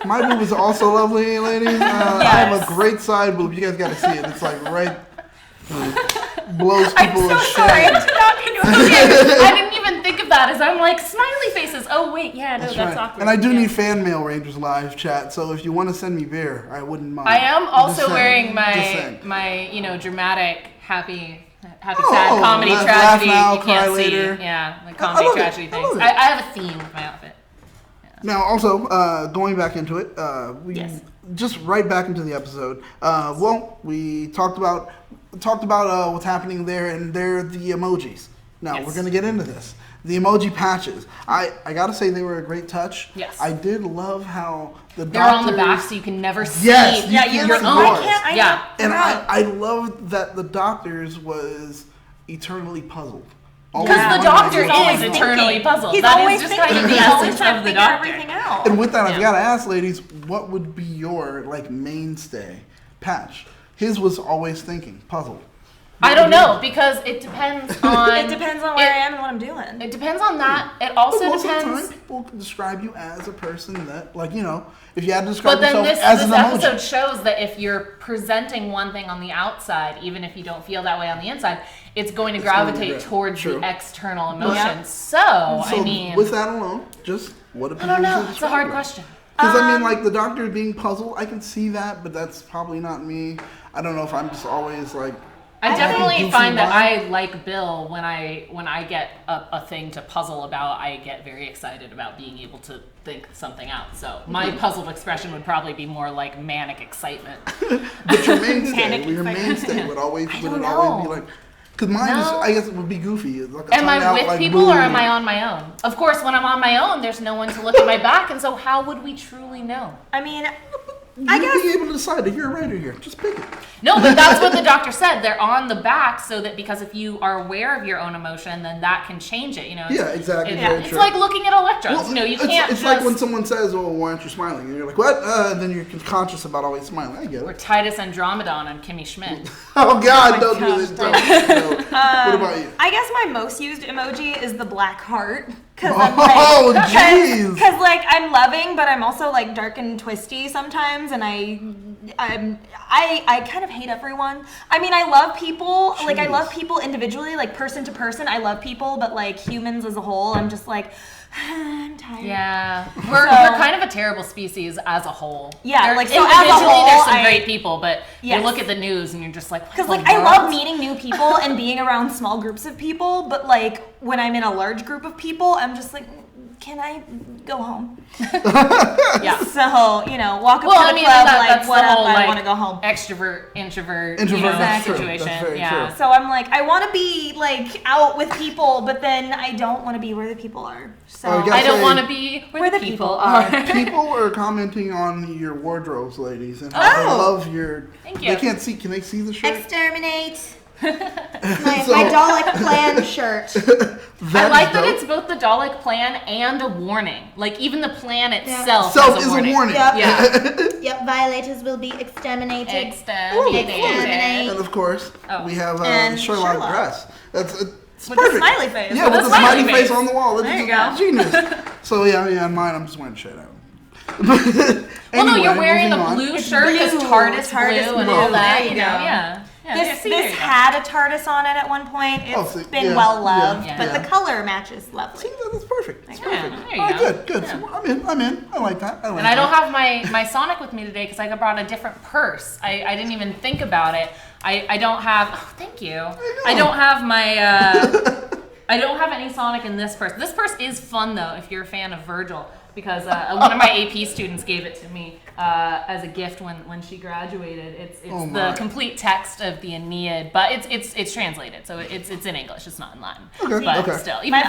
My boob is also lovely, ladies. I have a great side boob. You guys got to see it. It's like right. Blows people I'm so in sorry. shame. I didn't even think of that as I'm like, smiley faces. Oh, wait. Yeah, no, that's right. awkward. And I do Yeah. need fan mail, Rangers Live chat. So if you want to send me beer, I wouldn't mind. I am Just also saying. wearing Just saying. my dramatic happy Oh, sad comedy laugh tragedy. now, You cry can't later. see. Yeah, like I comedy love it. tragedy I things. love it. I have a theme with my outfit. Now, also, going back into it, we Yes. just right back into the episode. We talked about what's happening there, and they're the emojis. Now Yes. we're gonna get into this. The emoji patches. I gotta say they were a great touch. Yes. I did love how the They're on the doctors- back so you can never see. Yes, Yeah, you you're can like, see oh, I yours. can't. I Yeah. And yeah. I loved that the doctors was eternally puzzled. Always Because the wondering doctor what's going is on. eternally puzzled. He's That always is just thinking. kind of the He's always essence trying to of the figure doctor. everything out. And with that, I've Yeah. got to ask, ladies, what would be your mainstay patch? His was always thinking, puzzled. I don't know because it depends on. It depends on where I am and what I'm doing. It depends on that. It But also most of the depends. time, people can describe you as a person that, like, if you had to describe But then yourself this as an emoji. episode shows that if you're presenting one thing on the outside, even if you don't feel that way on the inside, it's going to It's going to gravitate gra- towards true. the external Yeah. emotions. So, So I mean, with that alone, just what I don't know. to It's a hard question. Because I mean, like the doctor being puzzled, I can see that, but that's probably not me. I don't know if I'm just always like. I definitely goofy find that vibe. I like Bill when I get a thing to puzzle about. I get very excited about being able to think something out. So my puzzled expression would probably be more like manic excitement. But your mainstay, Panic your excitement. mainstay would always don't always be know. like. Because mine is, No. I guess it would be goofy. It's like a Am I tongue out, with like, people or am boo. I on my own? Of course, when I'm on my own, there's no one to look at my back, and so how would we truly know? I mean, You'd I guess. be able to decide if you're a writer here. Just pick it. No, but that's what the doctor said. They're on the back so that because if you are aware of your own emotion, then that can change it. Yeah, exactly. Very It's true. like looking at electrons. Well, No, you it's, can't It's just. like when someone says, "Oh, why aren't you smiling?" And you're like, "What?" And then you're conscious about always smiling. I get Or it. Titus Andromedon and Kimmy Schmidt. Oh God, my don't do gosh, this. Don't. What about you? I guess my most used emoji is the black heart. Cause Oh, jeez. Because like I'm loving, but I'm also like dark and twisty sometimes, and I kind of hate everyone. I mean, I love people. Like I love people individually, like person to person. I love people, but like humans as a whole, I'm just like I'm tired. Yeah, we're So- kind of a terrible species as a whole. Yeah, There- like, so as a individually, whole, there's some I- great people, but Yes. you look at the news and you're just like, Because what like the I love world? meeting new people and being around small groups of people, but like when I'm in a large group of people, I'm just like can I go home? Yeah. So, walk up to the club, that's what the up, whole, I want to go home. Extrovert, introvert, That's true. situation. That's very true. So I'm like, I want to be out with people, but then I don't want to be where the people are. So I I don't want to be where the people are. People were commenting on your wardrobes, ladies, and I love your. Thank you. They can't see. Can they see the shirt? Exterminate. So- my Dalek plan shirt. I like that dope. it's both the Dalek plan and a warning. Like, even the plan itself Self has is a warning. Yep. Yeah. Yep, violators will be exterminated. Exterminated. And of course, we have And Sherlock Sherlock. dress. It's With perfect. a smiley face. Yeah, with the smiley smiley face face. on the wall. There you go. Genius. So yeah, mine. I'm just wearing a shirt out. Well, no, you're wearing moving a on. blue It's shirt, it's blue, TARDIS TARDIS blue and blue. all that. There you go. Yeah. This there you go. had a TARDIS on it at one point. It's been well loved, yeah. but Yeah. the color matches lovely. See, that's perfect. It's Yeah, perfect. there you All right, go. good. Yeah. So I'm in. I like that. And I don't have my Sonic with me today because I brought a different purse. I didn't even think about it. I don't have. Oh, thank you. I don't have my. I don't have any Sonic in this purse. This purse is fun though if you're a fan of Virgil, because one of my AP students gave it to me as a gift when she graduated. It's the complete text of the Aeneid, but it's translated, so it's in English. It's not in Latin. Okay. But Okay. still, even My if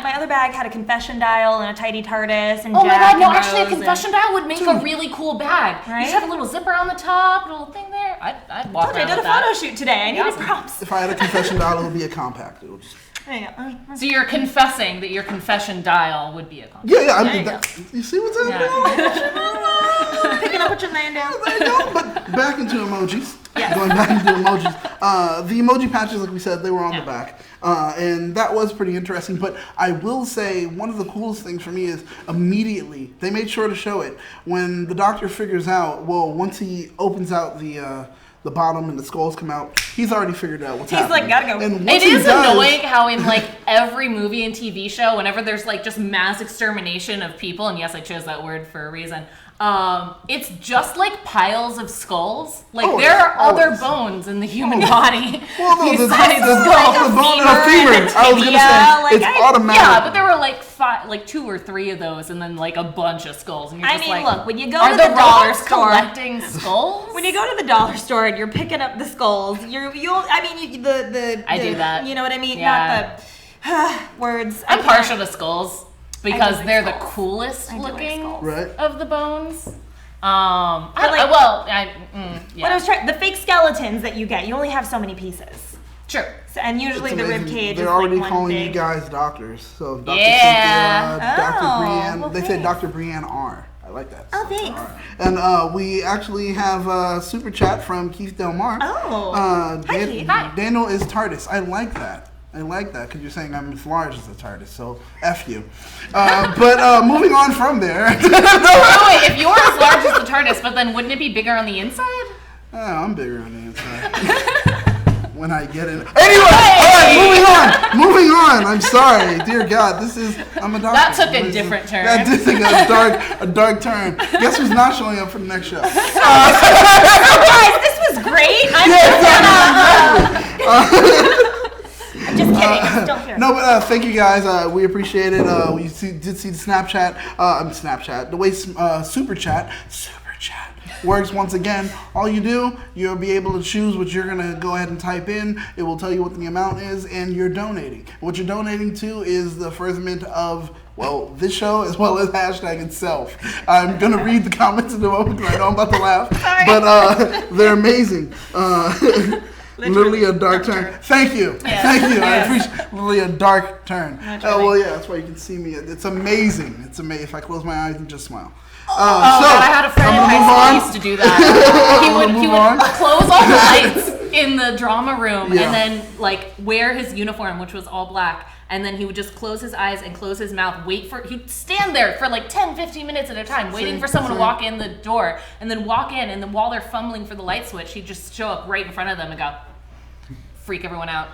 my other bag had a confession dial and a tidy TARDIS and Oh my Jack god, no, and actually a Rose confession dial would make a really cool bag. Right? You just have a little zipper on the top, a little thing there. I'd walk I around did a with that. photo shoot today. I needed Awesome. props. If I had a confession dial, it would be a compact. It would just. There you go. So you're confessing that your confession dial would be a compact. Yeah. I There mean, you that, you see what's happening? Yeah. Picking up what you're laying down. There you go. But back into emojis. Yes. Going back into emojis. The emoji patches, like we said, they were on the Yeah. back. And that was pretty interesting. But I will say one of the coolest things for me is immediately they made sure to show it when the doctor figures out. Well, once he opens out the bottom and the skulls come out, he's already figured out what's happening. He's like, gotta go. And It once he is does- annoying how in like every movie and TV show, whenever there's like just mass extermination of people, and yes, I chose that word for a reason. It's just like piles of skulls. Like Always, there are other always. bones in the human body. Well, no, the besides skull, skulls. the bone and femur a femur. and a I was gonna tibia, say like, it's I- automatic. Yeah, but there were like 2 or 3 of those, and then like a bunch of skulls. And you're I just mean, like, look, when you go are to the the dollar robots store, collecting skulls? when you go to the dollar store and you're picking up the skulls, I do that. You know what I mean? Yeah. Not the words. I'm partial to skulls because like they're the skulls. coolest I do like looking skulls. Right. of the bones. When I was trying, the fake skeletons that you get, you only have so many pieces. Sure. So, and usually It's the rib amazing. cage They're is already like one calling big. you guys doctors. So Dr. Yeah. Cynthia, Dr. Oh, Breanne. well, They say thanks. Dr. Breanne R. I like that. Oh, thanks. R. And we actually have a super chat from Keith Del Mar. Oh. Hi, Keith. Hi. Daniel is TARDIS. I like that. Because you're saying I'm as large as the TARDIS, so F you. But moving on from there. Oh, wait, if you're as large as the TARDIS, but then wouldn't it be bigger on the inside? Oh, I'm bigger on the inside. When I get in. Anyway, all right, moving on. I'm sorry, dear God. I'm a doctor. That took a different turn. That did take a dark turn. Guess who's not showing up for the next show? Guys, this was great. I'm just kidding. Don't care. No, but thank you guys. We appreciate it. We did see the Snapchat. The way Super Chat works once again. All you do, you'll be able to choose what you're going to go ahead and type in. It will tell you what the amount is, and you're donating. What you're donating to is the furtherment of, well, this show as well as hashtag itself. I'm going to read the comments in a moment because I know I'm about to laugh. Sorry. But they're amazing. Literally a dark turn. Thank you. Yes. Thank you. I Yes. appreciate literally a dark turn. Naturally. Well, yeah, that's why you can see me. It's amazing. It's amazing. If I close my eyes and just smile. Oh, God, I had a friend in I'm gonna high school move who used to do that. He would on. close all the lights in the drama room Yeah. and then like wear his uniform, which was all black. And then he would just close his eyes and close his mouth, he'd stand there for like 10, 15 minutes at a time, waiting Same, for someone same. to walk in the door, and then walk in, and then while they're fumbling for the light switch, he'd just show up right in front of them and go, freak everyone out.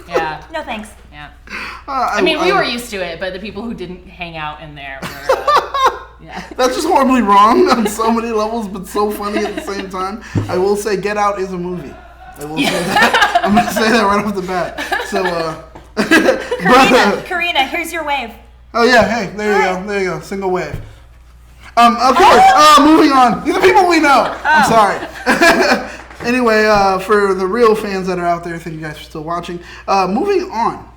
Yeah. No thanks. Yeah. I mean, we were used to it, but the people who didn't hang out in there were, yeah. That's just horribly wrong on so many levels, but so funny at the same time. I will say Get Out is a movie. I will say that. I'm going to say that right off the bat. So, Karina, here's your wave. Oh yeah, hey, there you go, single wave. Okay, moving on. These are people we know. I'm sorry. Anyway, for the real fans that are out there, thank you guys for still watching. Moving on.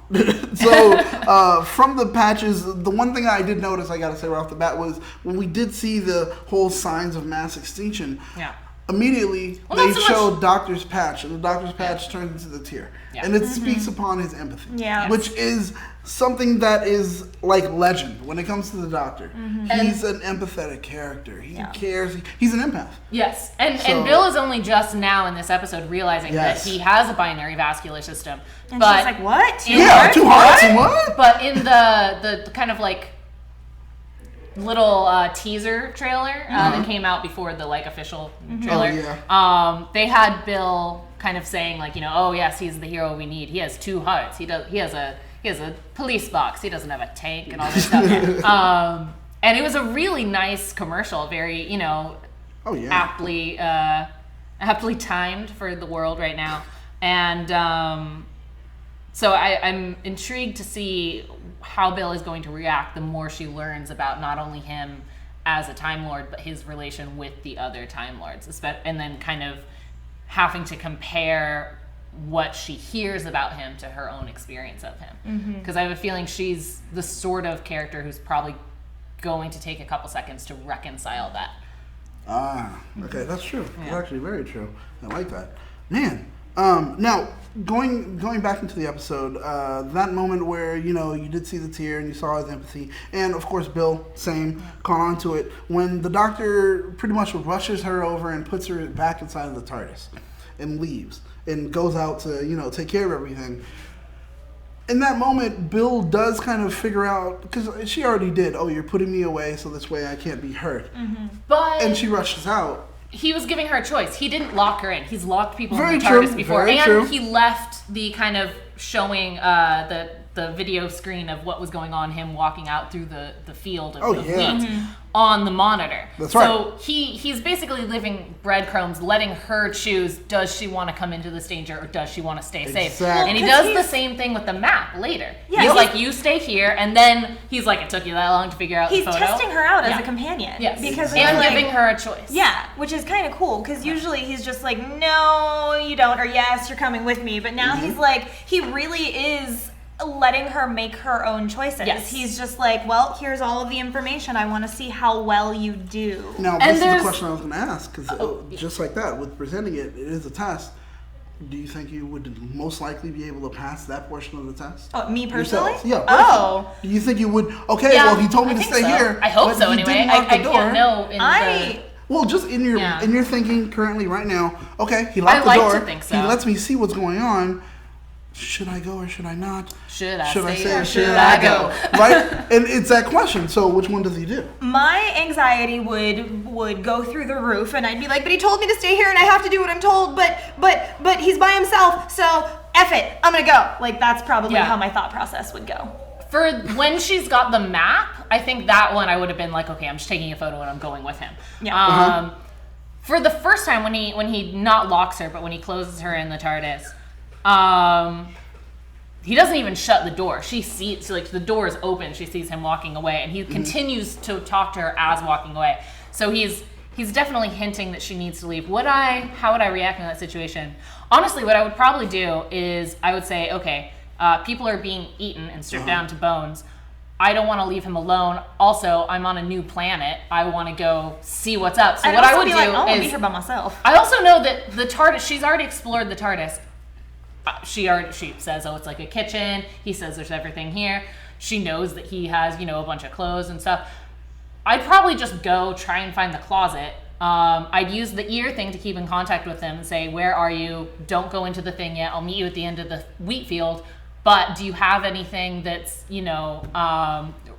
So, from the patches, the one thing I did notice, I gotta say right off the bat, was when we did see the whole signs of mass extinction, immediately they showed Doctor's patch, and the Doctor's patch turns into the tear. Yeah. And it speaks upon his empathy, which is something that is like legend when it comes to the Doctor. He's an empathetic character. He cares. He's an empath. Yes, and Bill is only just now in this episode realizing that he has a binary vascular system. And but she's like, what? 2 hearts and what? But in the kind of like little teaser trailer that came out before the like official trailer, they had Bill kind of saying like, oh yes, he's the hero we need. He has 2 hearts. He has a police box. He doesn't have a tank and all this stuff. And it was a really nice commercial, very aptly timed for the world right now. And so I'm intrigued to see how Bill is going to react the more she learns about not only him as a Time Lord, but his relation with the other Time Lords, and then kind of having to compare what she hears about him to her own experience of him. Because I have a feeling she's the sort of character who's probably going to take a couple seconds to reconcile that. Okay, that's true. That's actually very true. I like that. Man, now going back into the episode, that moment where you did see the tear and you saw his empathy, and of course Bill, same, caught on to it when the Doctor pretty much rushes her over and puts her back inside of the TARDIS and leaves and goes out to take care of everything. In that moment, Bill does kind of figure out, because she already did, oh, you're putting me away so this way I can't be hurt. And she rushes out. He was giving her a choice. He didn't lock her in. He's locked people in the TARDIS before. And he left the kind of showing the video screen of what was going on, him walking out through the field of wheat on the monitor. That's right. So he's basically leaving breadcrumbs, letting her choose, does she want to come into this danger or does she want to stay safe? And he does the same thing with the map later. Yeah, he's like, you stay here, and then he's like, it took you that long to figure out the photo. He's testing her out as a companion. Yes. Because and giving her a choice. Yeah, which is kind of cool, because usually he's just like, no, you don't, or yes, you're coming with me. But now he's like, he really is letting her make her own choices. Yes. He's just like, well, here's all of the information. I want to see how well you do. Now, this is the question I was going to ask, because just like that, with presenting it, it is a test. Do you think you would most likely be able to pass that portion of the test? Oh, me personally? Yourself? Yeah. Personally. Do you think you would? Okay, well, he told me to stay here. I hope so. Anyway, I can't know. Well, just in your thinking currently right now. Okay, he locked the door. To think so. He lets me see what's going on. Should I go or should I not? Should I stay or should I go? Right? And it's that question. So which one does he do? My anxiety would go through the roof, and I'd be like, but he told me to stay here and I have to do what I'm told, but he's by himself, so F it, I'm gonna go. Like, that's probably how my thought process would go. For when she's got the map, I think that one I would have been like, okay, I'm just taking a photo and I'm going with him. Yeah. For the first time when he not locks her, but when he closes her in the TARDIS, he doesn't even shut the door. She sees, like, the door is open. She sees him walking away, and he continues to talk to her as walking away. So he's definitely hinting that she needs to leave. How would I react in that situation? Honestly, what I would probably do is I would say, okay, people are being eaten and stripped down to bones. I don't want to leave him alone. Also, I'm on a new planet. I want to go see what's up. So what I would do is I'll be here by myself. I also know that the TARDIS, she's already explored the TARDIS. She says, oh, it's like a kitchen. He says there's everything here. She knows that he has, a bunch of clothes and stuff. I'd probably just go try and find the closet. I'd use the ear thing to keep in contact with him and say, where are you? Don't go into the thing yet. I'll meet you at the end of the wheat field. But do you have anything that's,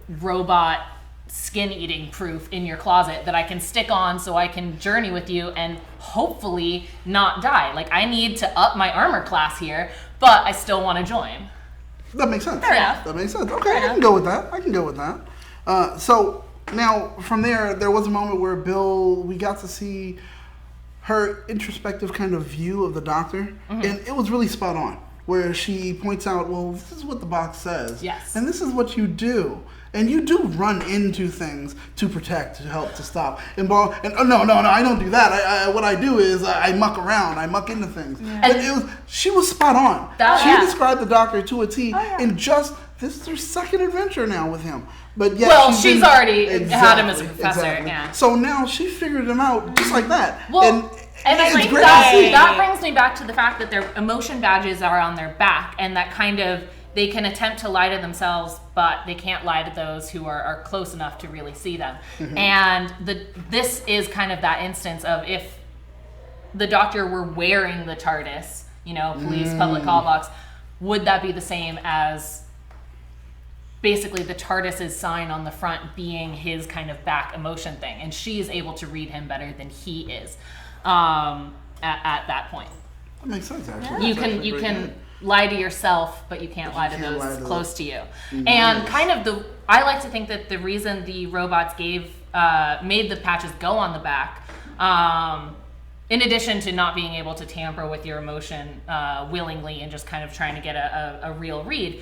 robot skin eating proof in your closet that I can stick on so I can journey with you and hopefully not die? Like, I need to up my armor class here, but I still want to join. That makes sense. Fair enough. That makes sense. Okay, I can go with that. So now from there was a moment where we got to see her introspective kind of view of the Doctor, and it was really spot on where she points out, well, this is what the box says. Yes. And this is what you do. And you do run into things to protect, to help, to stop. And no, I don't do that. What I do is I muck around. I muck into things. Yeah. But she was spot on. She described the Doctor to a T. And just, this is her second adventure now with him. But yeah, she's already had him as a professor. Yeah. So now she figured him out just like that. Well, and I think great that brings me back to the fact that their emotion badges are on their back, and that kind of, they can attempt to lie to themselves, but they can't lie to those who are close enough to really see them. Mm-hmm. And this is kind of that instance of, if the Doctor were wearing the TARDIS, police, public call box, would that be the same as basically the TARDIS's sign on the front being his kind of back emotion thing? And she is able to read him better than he is at that point. That makes sense, actually. You can lie to yourself, but you can't lie to those close to you. Mm-hmm. And kind of I like to think that the reason the robots made the patches go on the back, in addition to not being able to tamper with your emotion willingly and just kind of trying to get a real read,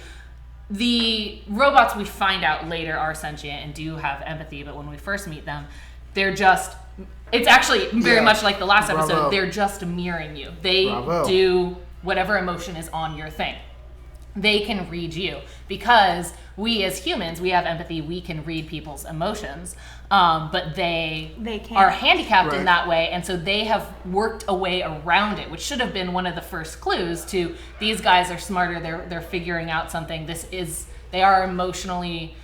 the robots, we find out later, are sentient and do have empathy, but when we first meet them, it's actually very much like the last episode. They're just mirroring you. They do whatever emotion is on your thing. They can read you, because we as humans, we have empathy. We can read people's emotions, but they are handicapped in that way, and so they have worked a way around it, which should have been one of the first clues to, these guys are smarter. They're figuring out something. They are emotionally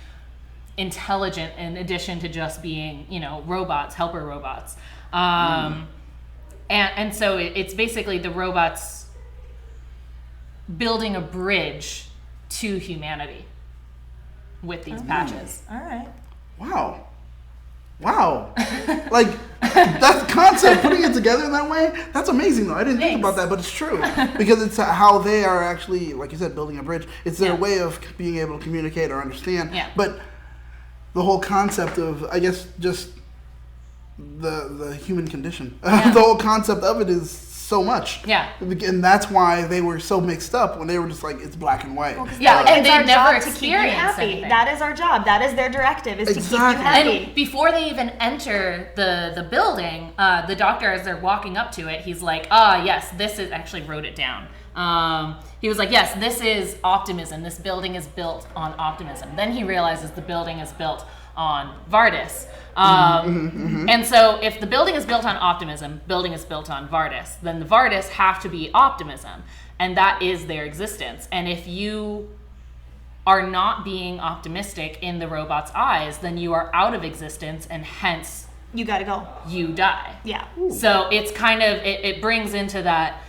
intelligent, in addition to just being robots, helper robots. And so it's basically the robots building a bridge to humanity with these patches. All right. Wow. Like, that's the concept. Putting it together in that way, that's amazing, though. I didn't think about that, but it's true. Because it's how they are actually, like you said, building a bridge. It's their way of being able to communicate or understand. Yeah. But the whole concept of, I guess, just the human condition. The whole concept of it is so much. Yeah. And that's why they were so mixed up when they were just like, it's black and white. Well, and they never experienced anything. That is our job. That is their directive, is to keep you happy. And before they even enter the building, the Doctor, as they're walking up to it, he's like, yes, this is, actually wrote it down. He was like, yes, this is optimism. This building is built on optimism. Then he realizes the building is built on Vardis. And so if the building is built on optimism, building is built on Vardis, then the Vardis have to be optimism. And that is their existence. And if you are not being optimistic in the robot's eyes, then you are out of existence, and hence you gotta go. You die. Yeah. Ooh. So it's kind of, it brings into that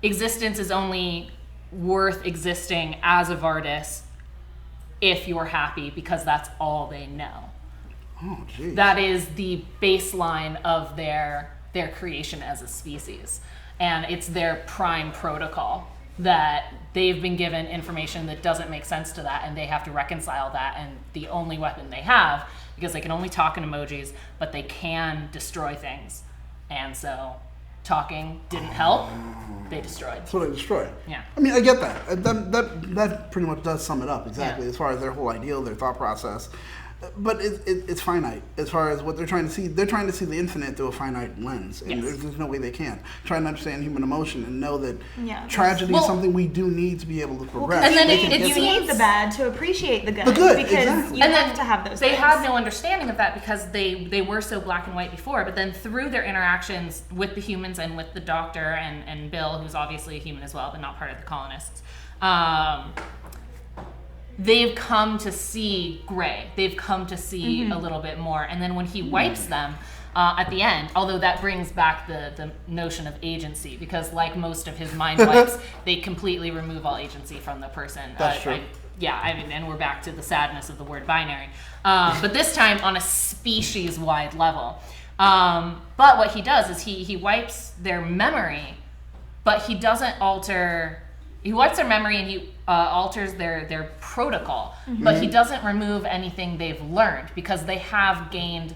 existence is only worth existing as a Vardis if you're happy, because that's all they know. Oh, geez. That is the baseline of their creation as a species. And it's their prime protocol, that they've been given information that doesn't make sense to that, and they have to reconcile that. And the only weapon they have, because they can only talk in emojis, but they can destroy things. And so talking didn't help. They destroyed. So they destroyed. Yeah. I mean, I get that. That pretty much does sum it up exactly, as far as their whole ideal, their thought process. But it's finite as far as what they're trying to see. They're trying to see the infinite through a finite lens, and there's no way they can. Trying to understand human emotion and know that tragedy is something we do need to be able to progress. And then you need the bad to appreciate the good. Because you have to have those. They had no understanding of that, because they were so black and white before. But then through their interactions with the humans and with the Doctor and Bill, who's obviously a human as well, but not part of the colonists. They've come to see gray. They've come to see a little bit more. And then when he wipes them at the end, although that brings back the notion of agency, because like most of his mind wipes, they completely remove all agency from the person. That's true. And we're back to the sadness of the word binary. But this time on a species-wide level. But what he does is he wipes their memory, but he doesn't alter... He wipes their memory and he alters their protocol, but he doesn't remove anything they've learned, because they have gained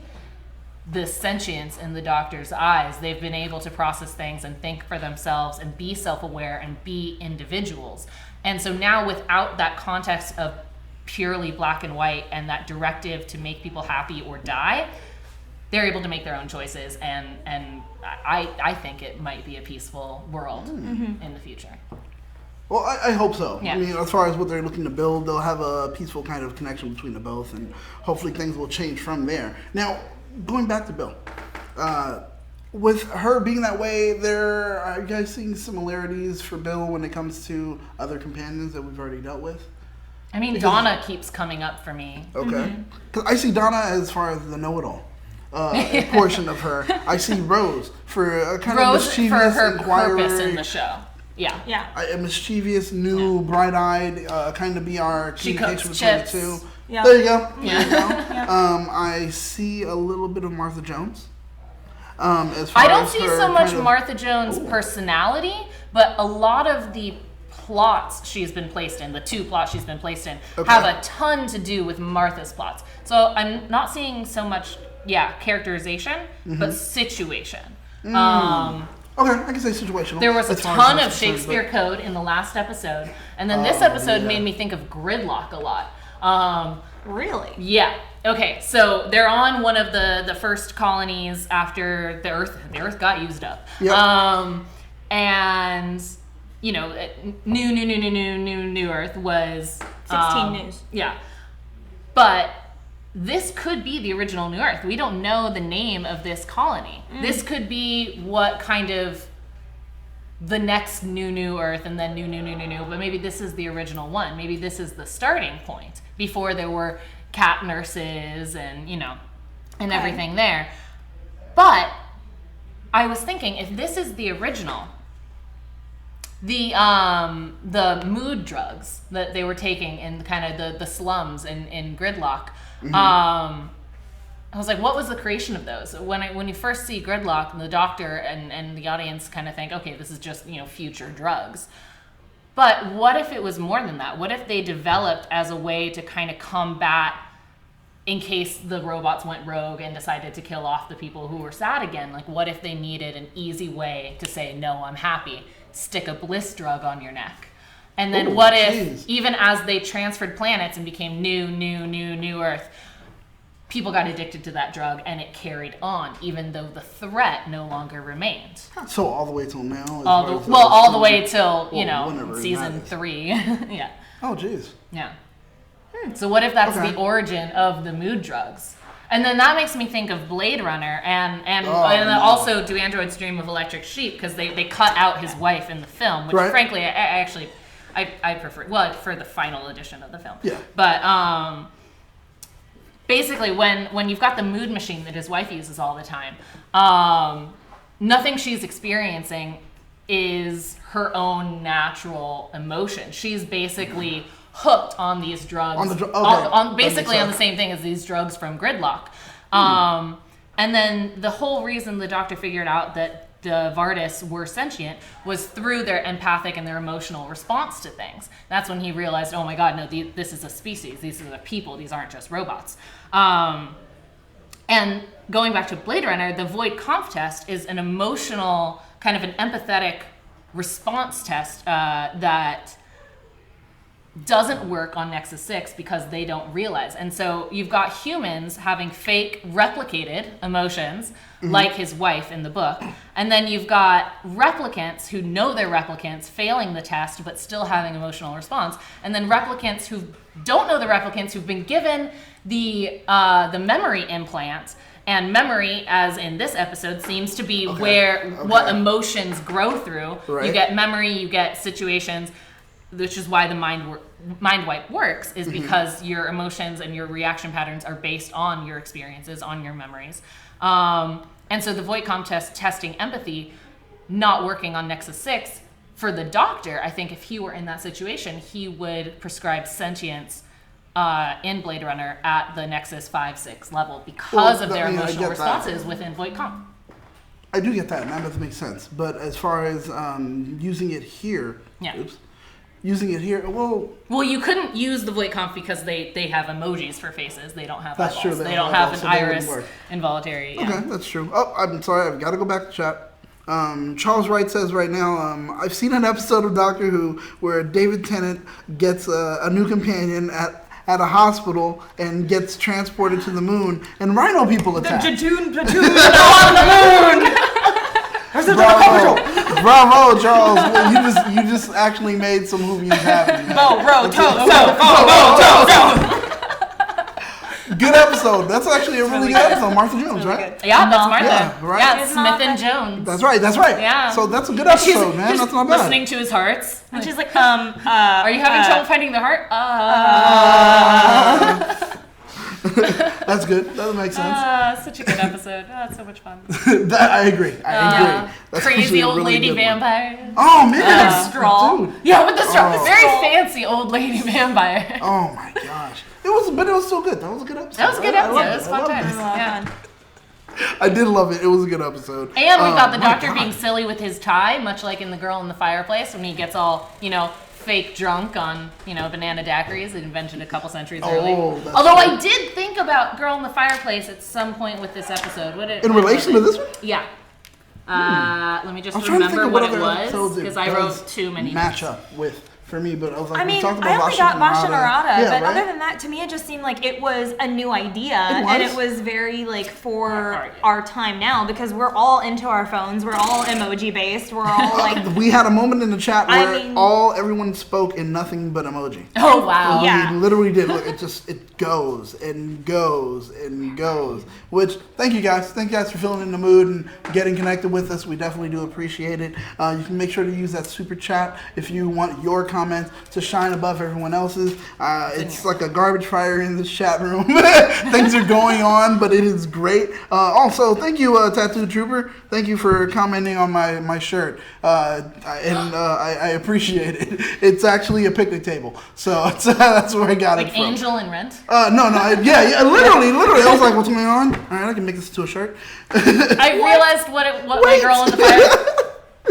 this sentience in the Doctor's eyes. They've been able to process things and think for themselves and be self-aware and be individuals. And so now, without that context of purely black and white and that directive to make people happy or die, they're able to make their own choices, and I think it might be a peaceful world in the future. Well, I hope so. Yeah. I mean, as far as what they're looking to build, they'll have a peaceful kind of connection between the both, and hopefully things will change from there. Now, going back to Bill, with her being that way, are you guys seeing similarities for Bill when it comes to other companions that we've already dealt with? I mean, Donna keeps coming up for me. Okay. Because I see Donna as far as the know-it-all portion of her. I see Rose for a kind of mischievous, for her inquirer, purpose in the show. Yeah. a mischievous, new, bright-eyed, kind of be our She communication cooks between chips. the two. Yeah. There you go. Yeah. There you go. I see a little bit of Martha Jones. As far I don't as see her so much kind of- Martha Jones' personality, but a lot of the plots she's been placed in, the 2 plots she's been placed in, have a ton to do with Martha's plots. So I'm not seeing so much, characterization, but situation. Okay, I can say situational. There was a as far as ton that's of concerned, Shakespeare but- Code in the last episode, and then this episode made me think of Gridlock a lot. Really? Yeah. Okay, so they're on one of the first colonies after the Earth got used up. Yep. And new Earth was 16 news. Yeah. But this could be the original New Earth. We don't know the name of this colony. This could be what kind of the next new Earth, and then new, but maybe this is the original one. Maybe this is the starting point before there were cat nurses and everything there. But I was thinking, if this is the original, the mood drugs that they were taking in kind of the slums in Gridlock, I was like, what was the creation of those? When you first see Gridlock, the Doctor and the audience kind of think, okay, this is just future drugs. But what if it was more than that? What if they developed as a way to kind of combat in case the robots went rogue and decided to kill off the people who were sad again? Like, what if they needed an easy way to say, no, I'm happy? Stick a bliss drug on your neck. And then what if, even as they transferred planets and became new Earth, people got addicted to that drug and it carried on, even though the threat no longer remained. So all the way till now? All the way till, whenever it season matters. 3. Yeah. Oh, jeez. Yeah. So what if that's the origin of the mood drugs? And then that makes me think of Blade Runner and also Do Androids Dream of Electric Sheep, because they cut out his wife in the film, which frankly I prefer, for the final edition of the film. Yeah. But basically when you've got the mood machine that his wife uses all the time, nothing she's experiencing is her own natural emotion. She's basically hooked on these drugs, on the same thing as these drugs from Gridlock. And then the whole reason the Doctor figured out that the Vardis were sentient was through their empathic and their emotional response to things. That's when he realized, oh my God, no, this is a species. These are the people. These aren't just robots. And going back to Blade Runner, the Void Conf test is an emotional, kind of an empathetic response test that doesn't work on Nexus 6 because they don't realize. And so you've got humans having fake replicated emotions, like his wife in the book. And then you've got replicants who know they're replicants, failing the test, but still having emotional response. And then replicants who don't know the replicants, who've been given the memory implant. And memory, as in this episode, seems to be what emotions grow through. Right. You get memory, you get situations, which is why the mind wipe works, is because your emotions and your reaction patterns are based on your experiences, on your memories. And so the Voight-Comp test testing empathy, not working on Nexus 6, for the Doctor, I think if he were in that situation, he would prescribe sentience in Blade Runner at the Nexus 5-6 level because of their emotional responses within Voight-Comp. I do get that, and that does make sense. But as far as using it here, using it here. Well, you couldn't use the Voight-Kampff because they have emojis for faces. They don't have That's eyeballs. true. They don't have an so they iris wouldn't work. involuntary. Yeah. Okay, that's true. Oh, I'm sorry. I've got to go back to chat. Charles Wright says right now, I've seen an episode of Doctor Who where David Tennant gets a new companion at a hospital and gets transported to the moon, and Rhino people attack. Platoon on the moon. Bravo, Charles. You just actually made some movies happen. Good episode. That's actually a really good episode. Martha Jones, right? Yeah, that's Martha. Yeah, right? Yeah, Smith and Jones. That's right. Yeah. So that's a good episode, man. That's not bad. Listening to his hearts. And she's like, Are you having trouble finding the heart? That's good. That makes sense. Such a good episode. Oh, it's so much fun. I agree. That's actually Crazy a old really lady good one. vampire. Oh man, Straw. Dude. Yeah, with the straw. Oh. Very fancy old lady vampire. Oh my gosh. It was still good. That was a good episode. That was a good I loved episode. It was fun times. Yeah. I did love it. It was a good episode. And we got the my doctor God. being silly with his tie, much like in The Girl in the Fireplace, when he gets all, fake drunk on, banana daiquiris invented a couple centuries early. That's Although true. I did think about Girl in the Fireplace at some point with this episode. In relation to this one? Yeah. Let me just I was trying to think remember of what what it other was, episodes it because I does wrote too many. match up with for me, but I was like, I we mean, talked I about only got Vasha Narada, Yeah, but right? other than that, to me, it just seemed like it was a new idea, It and was. it was very for our time now, because we're all into our phones, we're all emoji based, we're all like. We had a moment in the chat I where mean- everyone spoke in nothing but emoji. Oh, wow. Yeah. We literally did. Look, it goes and goes and goes. Which, thank you guys. Thank you guys for feeling in the mood and getting connected with us. We definitely do appreciate it. You can make sure to use that super chat if you want your comments to shine above everyone else's. It's like a garbage fire in this chat room. Things are going on, but it is great. Also, thank you, Tattoo Trooper. Thank you for commenting on my shirt. I appreciate it. It's actually a picnic table. So that's where I got it Like from. Angel in Rent? No, yeah, literally. I was like, what's going on? All right, I can make this into a shirt. I realized what my Girl in the Fire...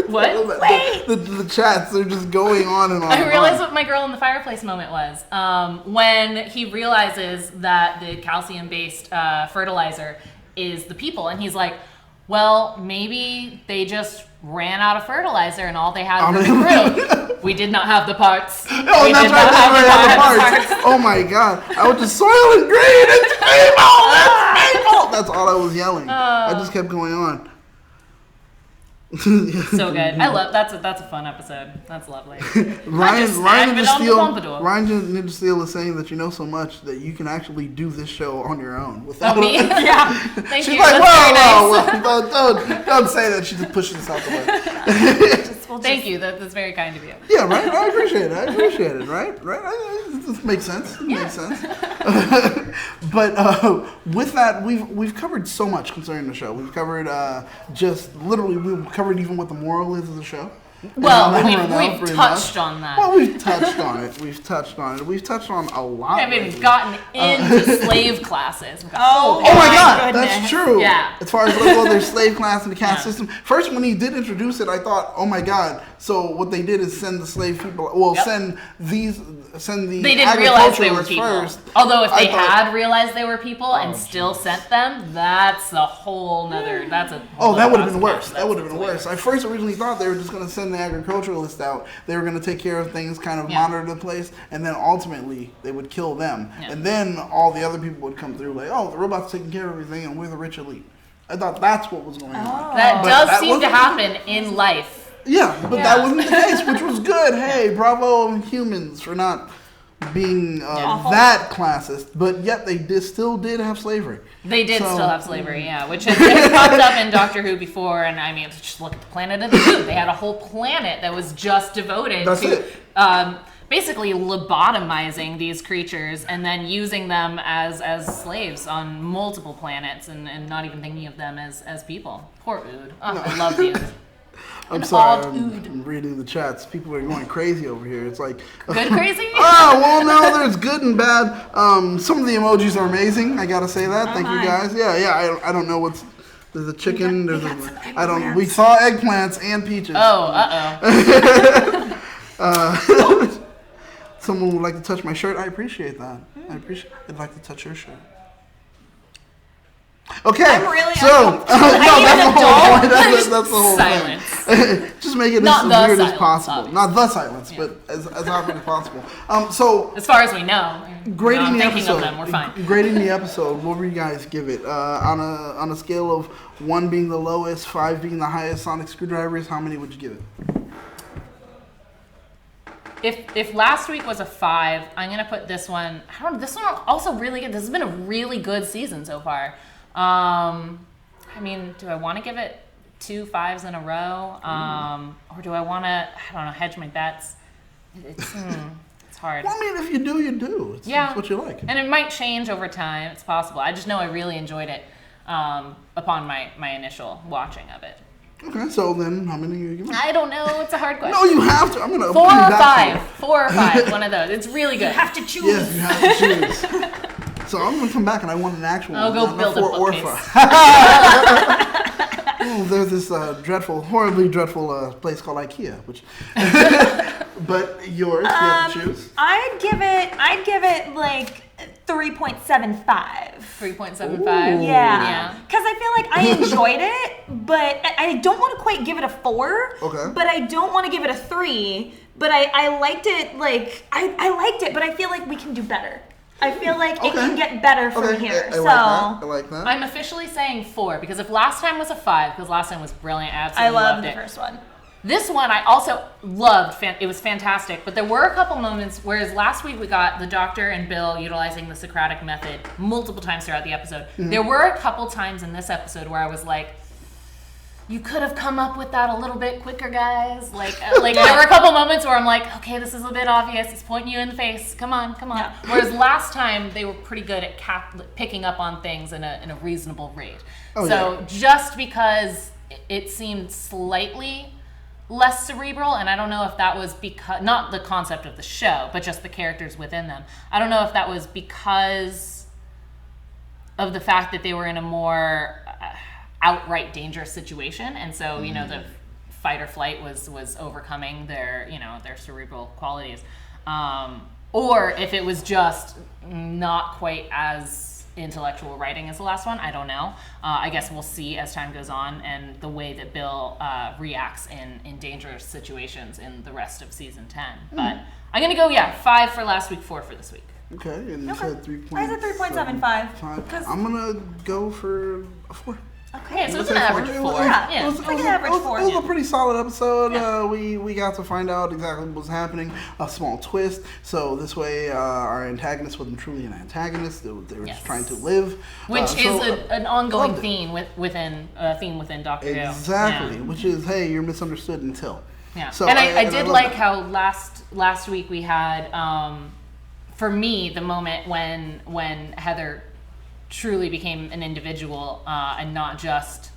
What? Wait! The chats, they're just going on and on. I realized what my Girl in the Fireplace moment was. When he realizes that the calcium-based fertilizer is the people, and he's like, well, maybe they just ran out of fertilizer and all they had was the crew. We did not have the parts. Oh, that's right. That's right. Oh my god. I was just soil and green. It's Mabel. It's Mabel. That's all I was yelling. I just kept going on. So good. I love that's a fun episode. That's lovely. Ryan Pompadour. Ninja Steel is saying that you know so much that you can actually do this show on your own without. Oh, me? Yeah. Thank She's you. like, That's very nice. whoa, don't say that. She just pushes us out the way. Thank you. That's very kind of you. Yeah, right. I appreciate it. Right. This makes sense. Makes sense. But with that, we've covered so much concerning the show. We've covered we've covered even what the moral is of the show. Well, we've touched on that. Well, we've touched on it. We've touched on a lot. I haven't lately. gotten into slave classes. Oh Oh my God, goodness. that's true. Yeah. As far as their slave class and the caste system. First, when he did introduce it, I thought, oh my God. So what they did is send the slave people. Well, Yep. send the They didn't realize they were agriculturalists people. first. Although if they I thought- had realized they were people and still sent them, that's a whole nother. That's a. Oh, that would have whole been nother worse. podcast. That would have been That's worse. I first originally thought they were just going to send the agriculturalists out. They were going to take care of things, kind of Yeah. monitor the place, and then ultimately they would kill them. Yeah. And then all the other people would come through like, oh, the robot's taking care of everything and we're the rich elite. I thought that's what was going on. That But does that seem to wasn't- happen in life. Yeah, but Yeah. that wasn't the case, which was good. Hey, bravo humans for not being that classist, but yet they still did have slavery. They did So- still have slavery, yeah, which has popped up in Doctor Who before, and I mean, just look at the Planet of the Zoo. They had a whole planet that was just devoted That's to it. basically lobotomizing these creatures and then using them as slaves on multiple planets and not even thinking of them as people. Poor Ood. Oh, I love the Ood. I'm sorry, odd I'm reading the chats. People are going crazy over here. It's like Good crazy? Oh, well, no, there's good and bad. Some of the emojis are amazing. I gotta say that. Thank you guys. Yeah. I don't know what's. There's a chicken. There's I don't. We saw eggplants and peaches. Oh, uh-oh. someone would like to touch my shirt. I appreciate that. I'd like to touch your shirt. Okay, I'm really so that's the whole Silence. thing. Just make it Not as the weird as silence, possible. obviously. Not the silence, but as awkward as possible. So As far as we know, grading I'm the thinking episode. of them. We're fine. Grading the episode. What would you guys give it on a scale of 1 being the lowest, 5 being the highest? Sonic screwdrivers. How many would you give it? If last week was a 5, I'm gonna put this one. I don't know. This one also really good. This has been a really good season so far. I mean, do I want to give it 2 5s in a row, or do I want to? I don't know. Hedge my bets. It's hard. Well, I mean, if you do, you do. It's what you like. And it might change over time. It's possible. I just know I really enjoyed it upon my initial watching of it. Okay, so then how many are you giving? I don't know. It's a hard question. No, you have to. I'm gonna 4 or piggyback 5. you. 4 or 5. One of those. It's really good. You have to choose. Yes, you have to choose. So I'm gonna come back and I want an actual. I'll go not build a 4 or bookcase. 5. Oh, there's this horribly dreadful place called IKEA, which. But yours, you have to choose. I'd give it like 3.75. 3.75. Yeah. Because I feel like I enjoyed it, but I don't want to quite give it a 4. Okay. But I don't want to give it a 3. But I liked it, like, I liked it, but I feel like we can do better. I feel like it can get better from here. I like that. I'm officially saying 4 because if last time was a 5, because last time was brilliant, I I absolutely loved loved the it. first one. This one I also loved. It was fantastic. But there were a couple moments, whereas last week we got the Doctor and Bill utilizing the Socratic method multiple times throughout the episode. Mm-hmm. There were a couple times in this episode where I was like, you could have come up with that a little bit quicker, guys. Like there were a couple moments where I'm like, okay, this is a bit obvious. It's pointing you in the face. Come on. Yeah. Whereas last time they were pretty good at picking up on things in a reasonable rate. Just because it seemed slightly less cerebral, and I don't know if that was because, not the concept of the show, but just the characters within them. I don't know if that was because of the fact that they were in a more outright dangerous situation, and so the fight or flight was overcoming their cerebral qualities, or if it was just not quite as intellectual writing as the last one. I don't know. I guess we'll see as time goes on and the way that Bill reacts in dangerous situations in the rest of season 10. But I'm gonna go 5 for last week, 4 for this week. Okay, and you said 3.75. I said 3.75. I'm gonna go for a 4. Okay, so it's Let's an say average 4. It was like an average 4. It was a pretty solid episode. We got to find out exactly what was happening. A small twist. So this way, our antagonist wasn't truly an antagonist. They were just trying to live. Which is an ongoing theme within Doctor Who. Exactly. Yeah. Which is, hey, you're misunderstood until. Yeah. So and I did like that. how last week we had, for me, the moment when Heather truly became an individual and not just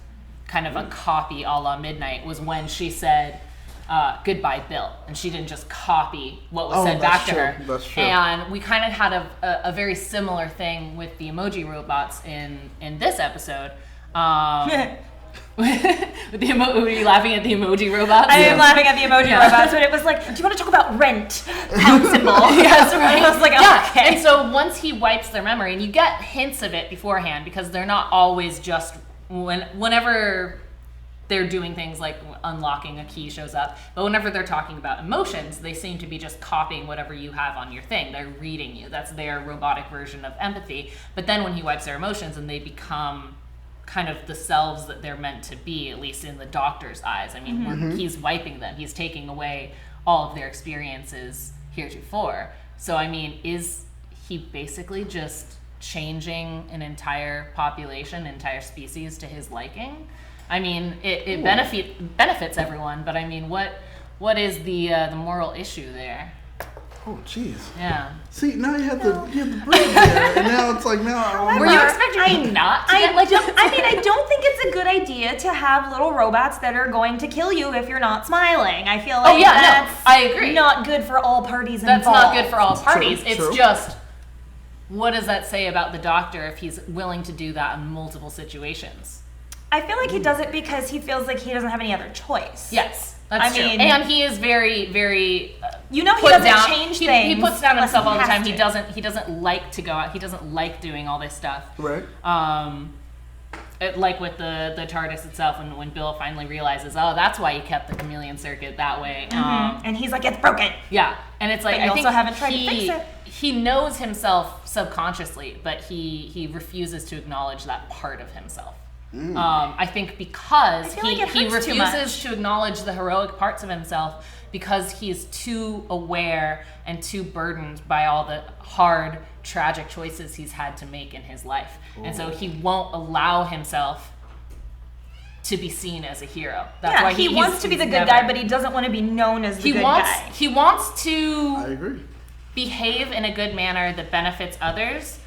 kind of a copy a la Midnight was when she said goodbye Bill, and she didn't just copy what was said back to her. That's true. And we kind of had a very similar thing with the emoji robots in this episode. Were you laughing at the emoji robots? I am laughing at the emoji robots, but it was like, do you want to talk about rent? Pound symbol. Yes, right. I was like, okay. And so once he wipes their memory, and you get hints of it beforehand because they're not always just whenever they're doing things like unlocking a key shows up, but whenever they're talking about emotions, they seem to be just copying whatever you have on your thing. They're reading you. That's their robotic version of empathy. But then when he wipes their emotions and they become kind of the selves that they're meant to be, at least in the Doctor's eyes. I mean, he's wiping them. He's taking away all of their experiences heretofore. So, I mean, is he basically just changing an entire population, entire species to his liking? I mean, it benefits everyone, but I mean, what is the moral issue there? Oh, jeez. Yeah. See, now you have the break there, and now it's like Were you expecting me not to get like this? I don't think it's a good idea to have little robots that are going to kill you if you're not smiling. I feel like I agree. Not good for all parties involved. That's not good for all parties. True, it's true. just, what does that say about the Doctor if he's willing to do that in multiple situations? I feel like he does it because he feels like he doesn't have any other choice. Yes. That's true. mean, And he is very, very You know he put doesn't down. change He things puts down unless himself he all the has time. to. He doesn't like to go out. He doesn't like doing all this stuff. Right. Like with the TARDIS itself, and when Bill finally realizes, oh, that's why he kept the chameleon circuit that way. And he's like, it's broken. Yeah, and it's like, But you I think also haven't tried to fix it. he knows himself subconsciously, but he refuses to acknowledge that part of himself. I think because I feel like it he hurts too refuses much. to acknowledge the heroic parts of himself because he is too aware and too burdened by all the hard, tragic choices he's had to make in his life. And so he won't allow himself to be seen as a hero. That's why he wants to be the good guy, but he doesn't want to be known as the good guy. He wants to I agree. behave in a good manner that benefits others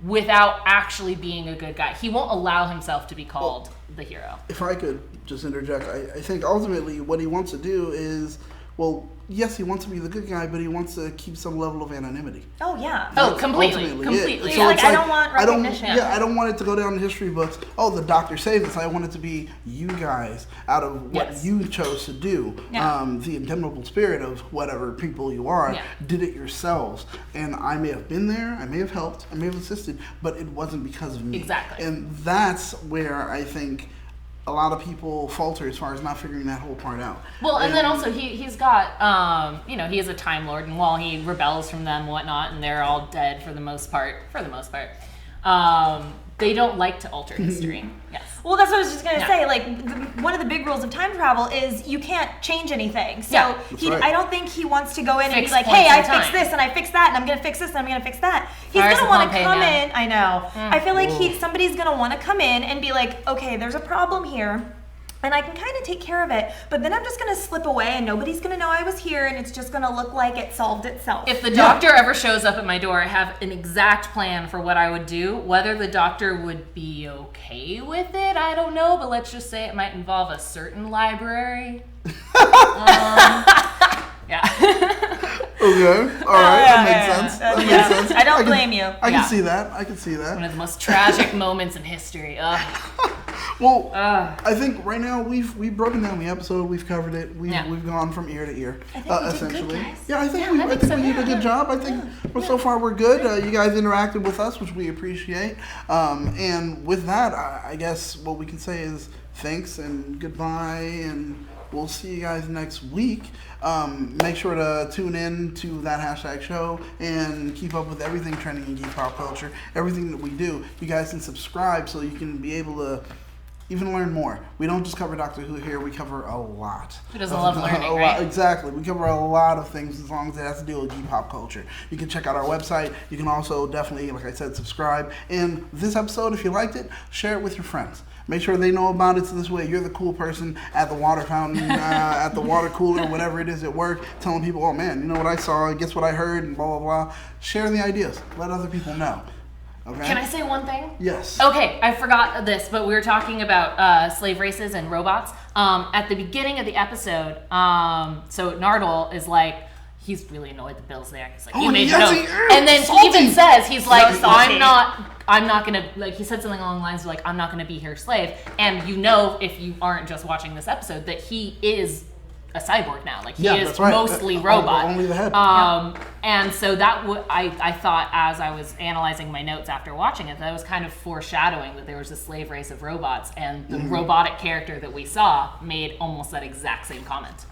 without actually being a good guy. He won't allow himself to be called the hero. If I could just interject, I think ultimately what he wants to do is, well, yes, he wants to be the good guy, but he wants to keep some level of anonymity. Oh, yeah. Oh, That's completely. ultimately it. Completely. So Yeah, it's like, I don't want recognition. I don't want it to go down in history books. Oh, the doctor saved us. I want it to be you guys out of what Yes. you chose to do. Yeah. The indomitable spirit of whatever people you are did it yourselves. And I may have been there. I may have helped. I may have assisted, but it wasn't because of me. Exactly. And that's where I think a lot of people falter as far as not figuring that whole part out. Well, and then also he's got, he is a Time Lord, and while he rebels from them and whatnot, and they're all dead for the most part, they don't like to alter history. Yes. Well, that's what I was just going to Yeah. say. Like, one of the big rules of time travel is you can't change anything. So Yeah. That's right. I don't think he wants to go in and Fix be like, points hey, in I time. fixed this and I fixed that and I'm going to fix this and I'm going to fix that. He's Fires going to the want to Pompeii come man. in. I know. I feel like Whoa. somebody's going to want to come in and be like, okay, there's a problem here. And I can kind of take care of it, but then I'm just going to slip away and nobody's going to know I was here and it's just going to look like it solved itself. If the doctor ever shows up at my door, I have an exact plan for what I would do. Whether the doctor would be okay with it, I don't know, but let's just say it might involve a certain library. Yeah. Okay. All right. That makes sense. That makes sense. I don't blame you. I Yeah. can see that. I can see that. One of the most tragic moments in history. Ugh. Well, I think right now we've broken down the episode. We've covered it. Yeah. We've gone from ear to ear. I think we did good, essentially. guys. Yeah, I think Yeah, we I think so, we did a yeah. good job. I think so far we're good. You guys interacted with us, which we appreciate. And with that, I guess what we can say is thanks and goodbye, and we'll see you guys next week. Make sure to tune in to that hashtag show and keep up with everything trending in geek pop culture, everything that we do. You guys can subscribe so you can be able to even learn more. We don't just cover Doctor Who here, we cover a lot. Who doesn't love learning, a lot, right? exactly. We cover a lot of things as long as it has to deal with geek pop culture. You can check out our website. You can also definitely, like I said, subscribe. And this episode, if you liked it, share it with your friends. Make sure they know about it so this way you're the cool person at the water fountain, at the water cooler, whatever it is at work, telling people, oh man, you know what I saw, guess what I heard, and blah, blah, blah. Share the ideas. Let other people know. Okay? Can I say one thing? Yes. Okay, I forgot this, but we were talking about slave races and robots. At the beginning of the episode, so Nardole is like, he's really annoyed that Bill's there. He's like, you Oh, made yes, it he up. is. And then Salty. he even says, he's like, So salty. I'm not gonna, like, he said something along the lines of like, I'm not gonna be her slave. And you know, if you aren't just watching this episode, that he is a cyborg now. Like, he is that's right. mostly robot. Only the head. And so that I thought, as I was analyzing my notes after watching it, that was kind of foreshadowing that there was a slave race of robots, and the robotic character that we saw made almost that exact same comment.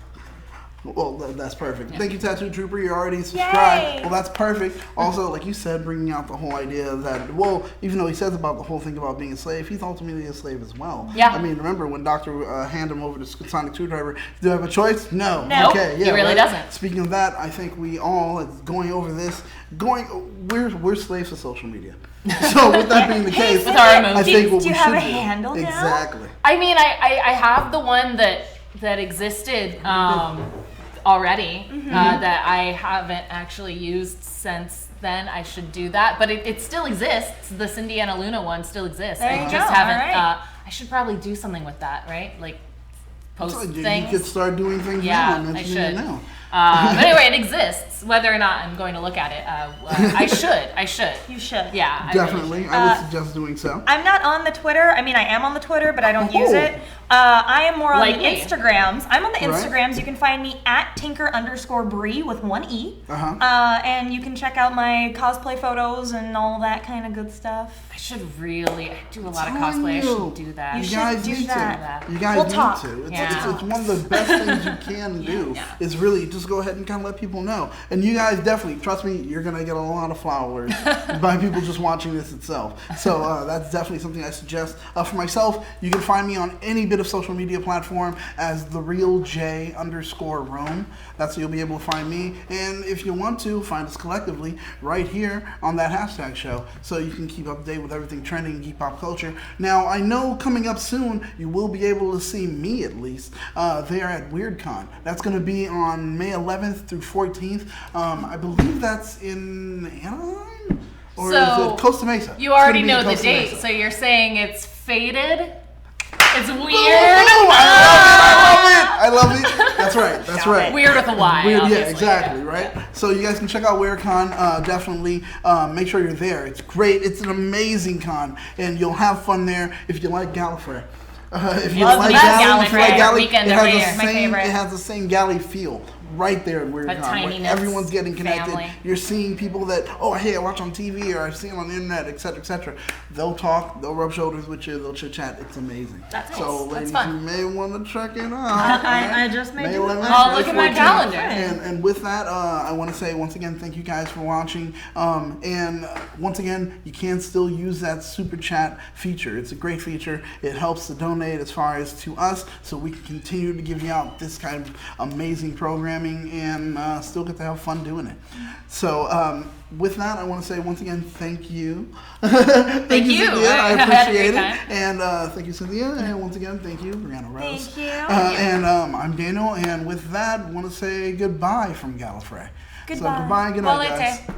Well, that's perfect. Thank you, Tattoo Trooper. You're already subscribed. Yay! Well, that's perfect. Also, like you said, bringing out the whole idea that, well, even though he says about the whole thing about being a slave, he's ultimately a slave as well. Yeah. I mean, remember when Doctor handed him over to Sonic Screwdriver, do I have a choice? No. No. Okay, yeah. He really doesn't. Speaking of that, I think we all, going over this, we're slaves to social media. So with that being the case, With our I emojis. think what Do we you have should a do. handle now? Exactly. I mean, I have the one that existed already that I haven't actually used since then. I should do that, but it still exists. The Cindy and Luna one still exists. There I you just go, haven't. alright. I should probably do something with that, right? Like post So you things. could start doing things Yeah, now. I mentioning should. it now. But anyway, it exists. Whether or not I'm going to look at it, I should. You should. Yeah, Definitely. I would suggest doing so. I'm not on the Twitter. I mean, I am on the Twitter, but I don't use it. I am more on Like the me. Instagrams. I'm on the Right. Instagrams. You can find me at Tinker_Bree with 1 E. Uh-huh. And you can check out my cosplay photos and all that kind of good stuff. I should really. I do a lot of Telling cosplay. I you. should do that. You You should guys do need that. to. You guys We'll need talk. to. It's, Yeah. it's one of the best things you can do. Yeah. Is really just go ahead and kind of let people know. And you guys definitely, trust me, you're gonna get a lot of followers by people just watching this itself. So that's definitely something I suggest. For myself, you can find me on any bit of social media platform as TheRealJ_Rome. That's how you'll be able to find me. And if you want to, find us collectively right here on that hashtag show, so you can keep up to date with everything trending in geek pop culture. Now, I know coming up soon, you will be able to see me at least there at WeirdCon. That's going to be on May 11th through 14th. I believe that's in Anaheim? Or is So, it Costa Mesa? You already It's gonna know be the Costa date, Mesa. so you're saying it's faded? It's weird. Oh, I love it. That's right. That's Got right. it. Weird with a Y. Weird, yeah, obviously. exactly, right? So you guys can check out WeirdCon, definitely. Make sure you're there. It's great. It's an amazing con, and you'll have fun there if you like Gallifrey. If you Love like the Galley, if you like Gallifrey. Galley, Weekend it every has year. the My same. favorite. It has the same Galley feel right there at WeirdCon. tininess, Where everyone's getting connected. family. You're seeing people that, oh, hey, I watch on TV or I've seen on the internet, etc., etc. They'll talk, they'll rub shoulders with you, they'll chit chat. It's amazing. That's nice. So, That's ladies, fun. you may want to check it out. I just made May it. 11th, Oh, May look at my 14th. calendar. And with that, I want to say once again, thank you guys for watching. And once again, you can still use that super chat feature. It's a great feature. It helps to donate as far as to us, so we can continue to give you out this kind of amazing programming and still get to have fun doing it. So with that, I want to say once again, thank you. Thank you. Cynthia. I I had a appreciate great it. time. And thank you, Cynthia. And once again, thank you, Breana Rose. Thank you. And I'm Daniel. And with that, I want to say goodbye from Gallifrey. So Goodbye. goodbye, good night, Volete. guys.